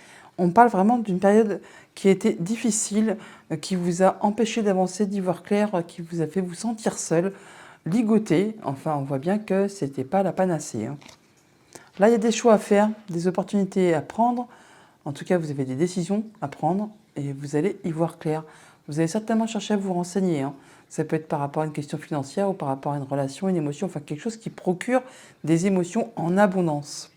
On parle vraiment d'une période qui a été difficile, qui vous a empêché d'avancer, d'y voir clair, qui vous a fait vous sentir seul, ligoté. Enfin, on voit bien que ce n'était pas la panacée. Hein. Là, il y a des choix à faire, des opportunités à prendre. En tout cas, vous avez des décisions à prendre et vous allez y voir clair. Vous allez certainement chercher à vous renseigner. Hein. Ça peut être par rapport à une question financière ou par rapport à une relation, une émotion, enfin quelque chose qui procure des émotions en abondance.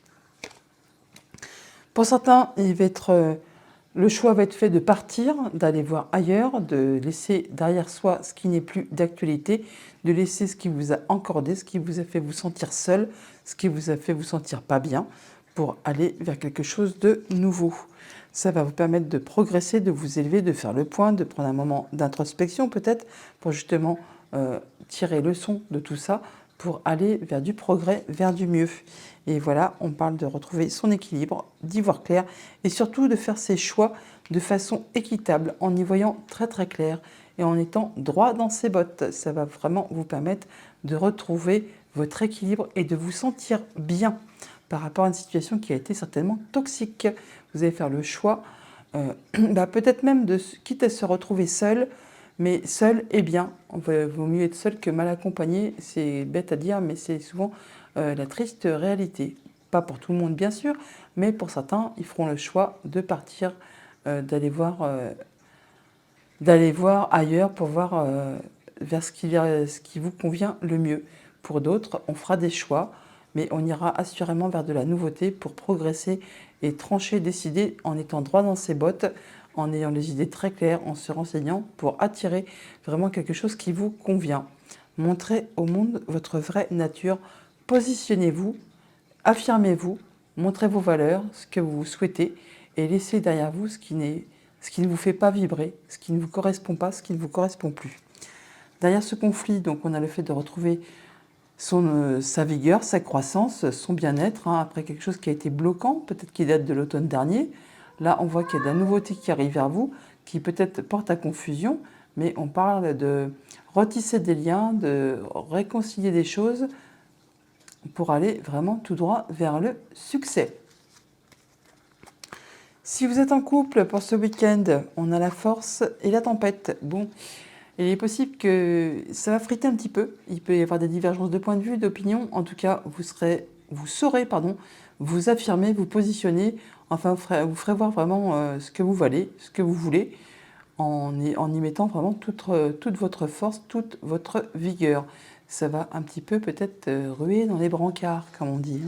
Pour certains, le choix va être fait de partir, d'aller voir ailleurs, de laisser derrière soi ce qui n'est plus d'actualité, de laisser ce qui vous a encordé, ce qui vous a fait vous sentir seul, ce qui vous a fait vous sentir pas bien, pour aller vers quelque chose de nouveau. Ça va vous permettre de progresser, de vous élever, de faire le point, de prendre un moment d'introspection peut-être, pour justement tirer leçon de tout ça, pour aller vers du progrès, vers du mieux. Et voilà, on parle de retrouver son équilibre, d'y voir clair et surtout de faire ses choix de façon équitable, en y voyant très très clair et en étant droit dans ses bottes. Ça va vraiment vous permettre de retrouver votre équilibre et de vous sentir bien par rapport à une situation qui a été certainement toxique. Vous allez faire le choix, peut-être même quitte à se retrouver seul, mais seul est bien. Il vaut mieux être seul que mal accompagné. C'est bête à dire, mais c'est souvent la triste réalité. Pas pour tout le monde, bien sûr, mais pour certains, ils feront le choix de partir, d'aller voir ailleurs pour voir vers ce qui vous convient le mieux. Pour d'autres, on fera des choix, mais on ira assurément vers de la nouveauté pour progresser et trancher, décider en étant droit dans ses bottes, en ayant les idées très claires, en se renseignant pour attirer vraiment quelque chose qui vous convient. Montrez au monde votre vraie nature, positionnez-vous, affirmez-vous, montrez vos valeurs, ce que vous souhaitez et laissez derrière vous ce qui ne vous fait pas vibrer, ce qui ne vous correspond pas, ce qui ne vous correspond plus. Derrière ce conflit, donc, on a le fait de retrouver sa vigueur, sa croissance, son bien-être, hein, après quelque chose qui a été bloquant, peut-être qui date de l'automne dernier. Là, on voit qu'il y a de la nouveauté qui arrive vers vous, qui peut-être porte à confusion, mais on parle de retisser des liens, de réconcilier des choses pour aller vraiment tout droit vers le succès. Si vous êtes en couple pour ce week-end, on a la force et la tempête. Bon, il est possible que ça va friter un petit peu. Il peut y avoir des divergences de point de vue, d'opinion. En tout cas, vous saurez vous affirmer, vous positionner. Enfin, vous ferez voir vraiment ce que vous valez, ce que vous voulez, en y mettant vraiment toute votre force, toute votre vigueur. Ça va un petit peu peut-être ruer dans les brancards, comme on dit.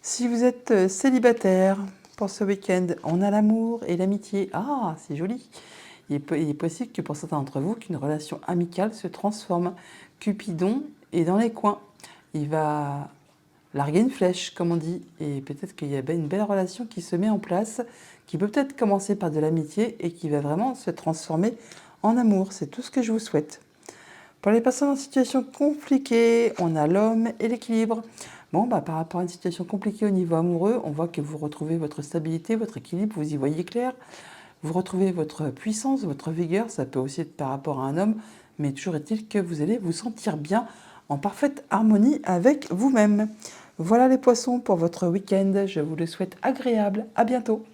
Si vous êtes célibataire pour ce week-end, on a l'amour et l'amitié. Ah, c'est joli. Il est possible que pour certains d'entre vous, qu'une relation amicale se transforme. Cupidon est dans les coins. Il va larguer une flèche, comme on dit. Et peut-être qu'il y a une belle relation qui se met en place, qui peut peut-être commencer par de l'amitié et qui va vraiment se transformer en amour. C'est tout ce que je vous souhaite. Pour les personnes en situation compliquée, on a l'homme et l'équilibre. Bon, par rapport à une situation compliquée au niveau amoureux, on voit que vous retrouvez votre stabilité, votre équilibre, vous y voyez clair. Vous retrouvez votre puissance, votre vigueur, ça peut aussi être par rapport à un homme, Mais toujours est-il que vous allez vous sentir bien, en parfaite harmonie avec vous-même. Voilà les poissons pour votre week-end. Je vous le souhaite agréable. À bientôt.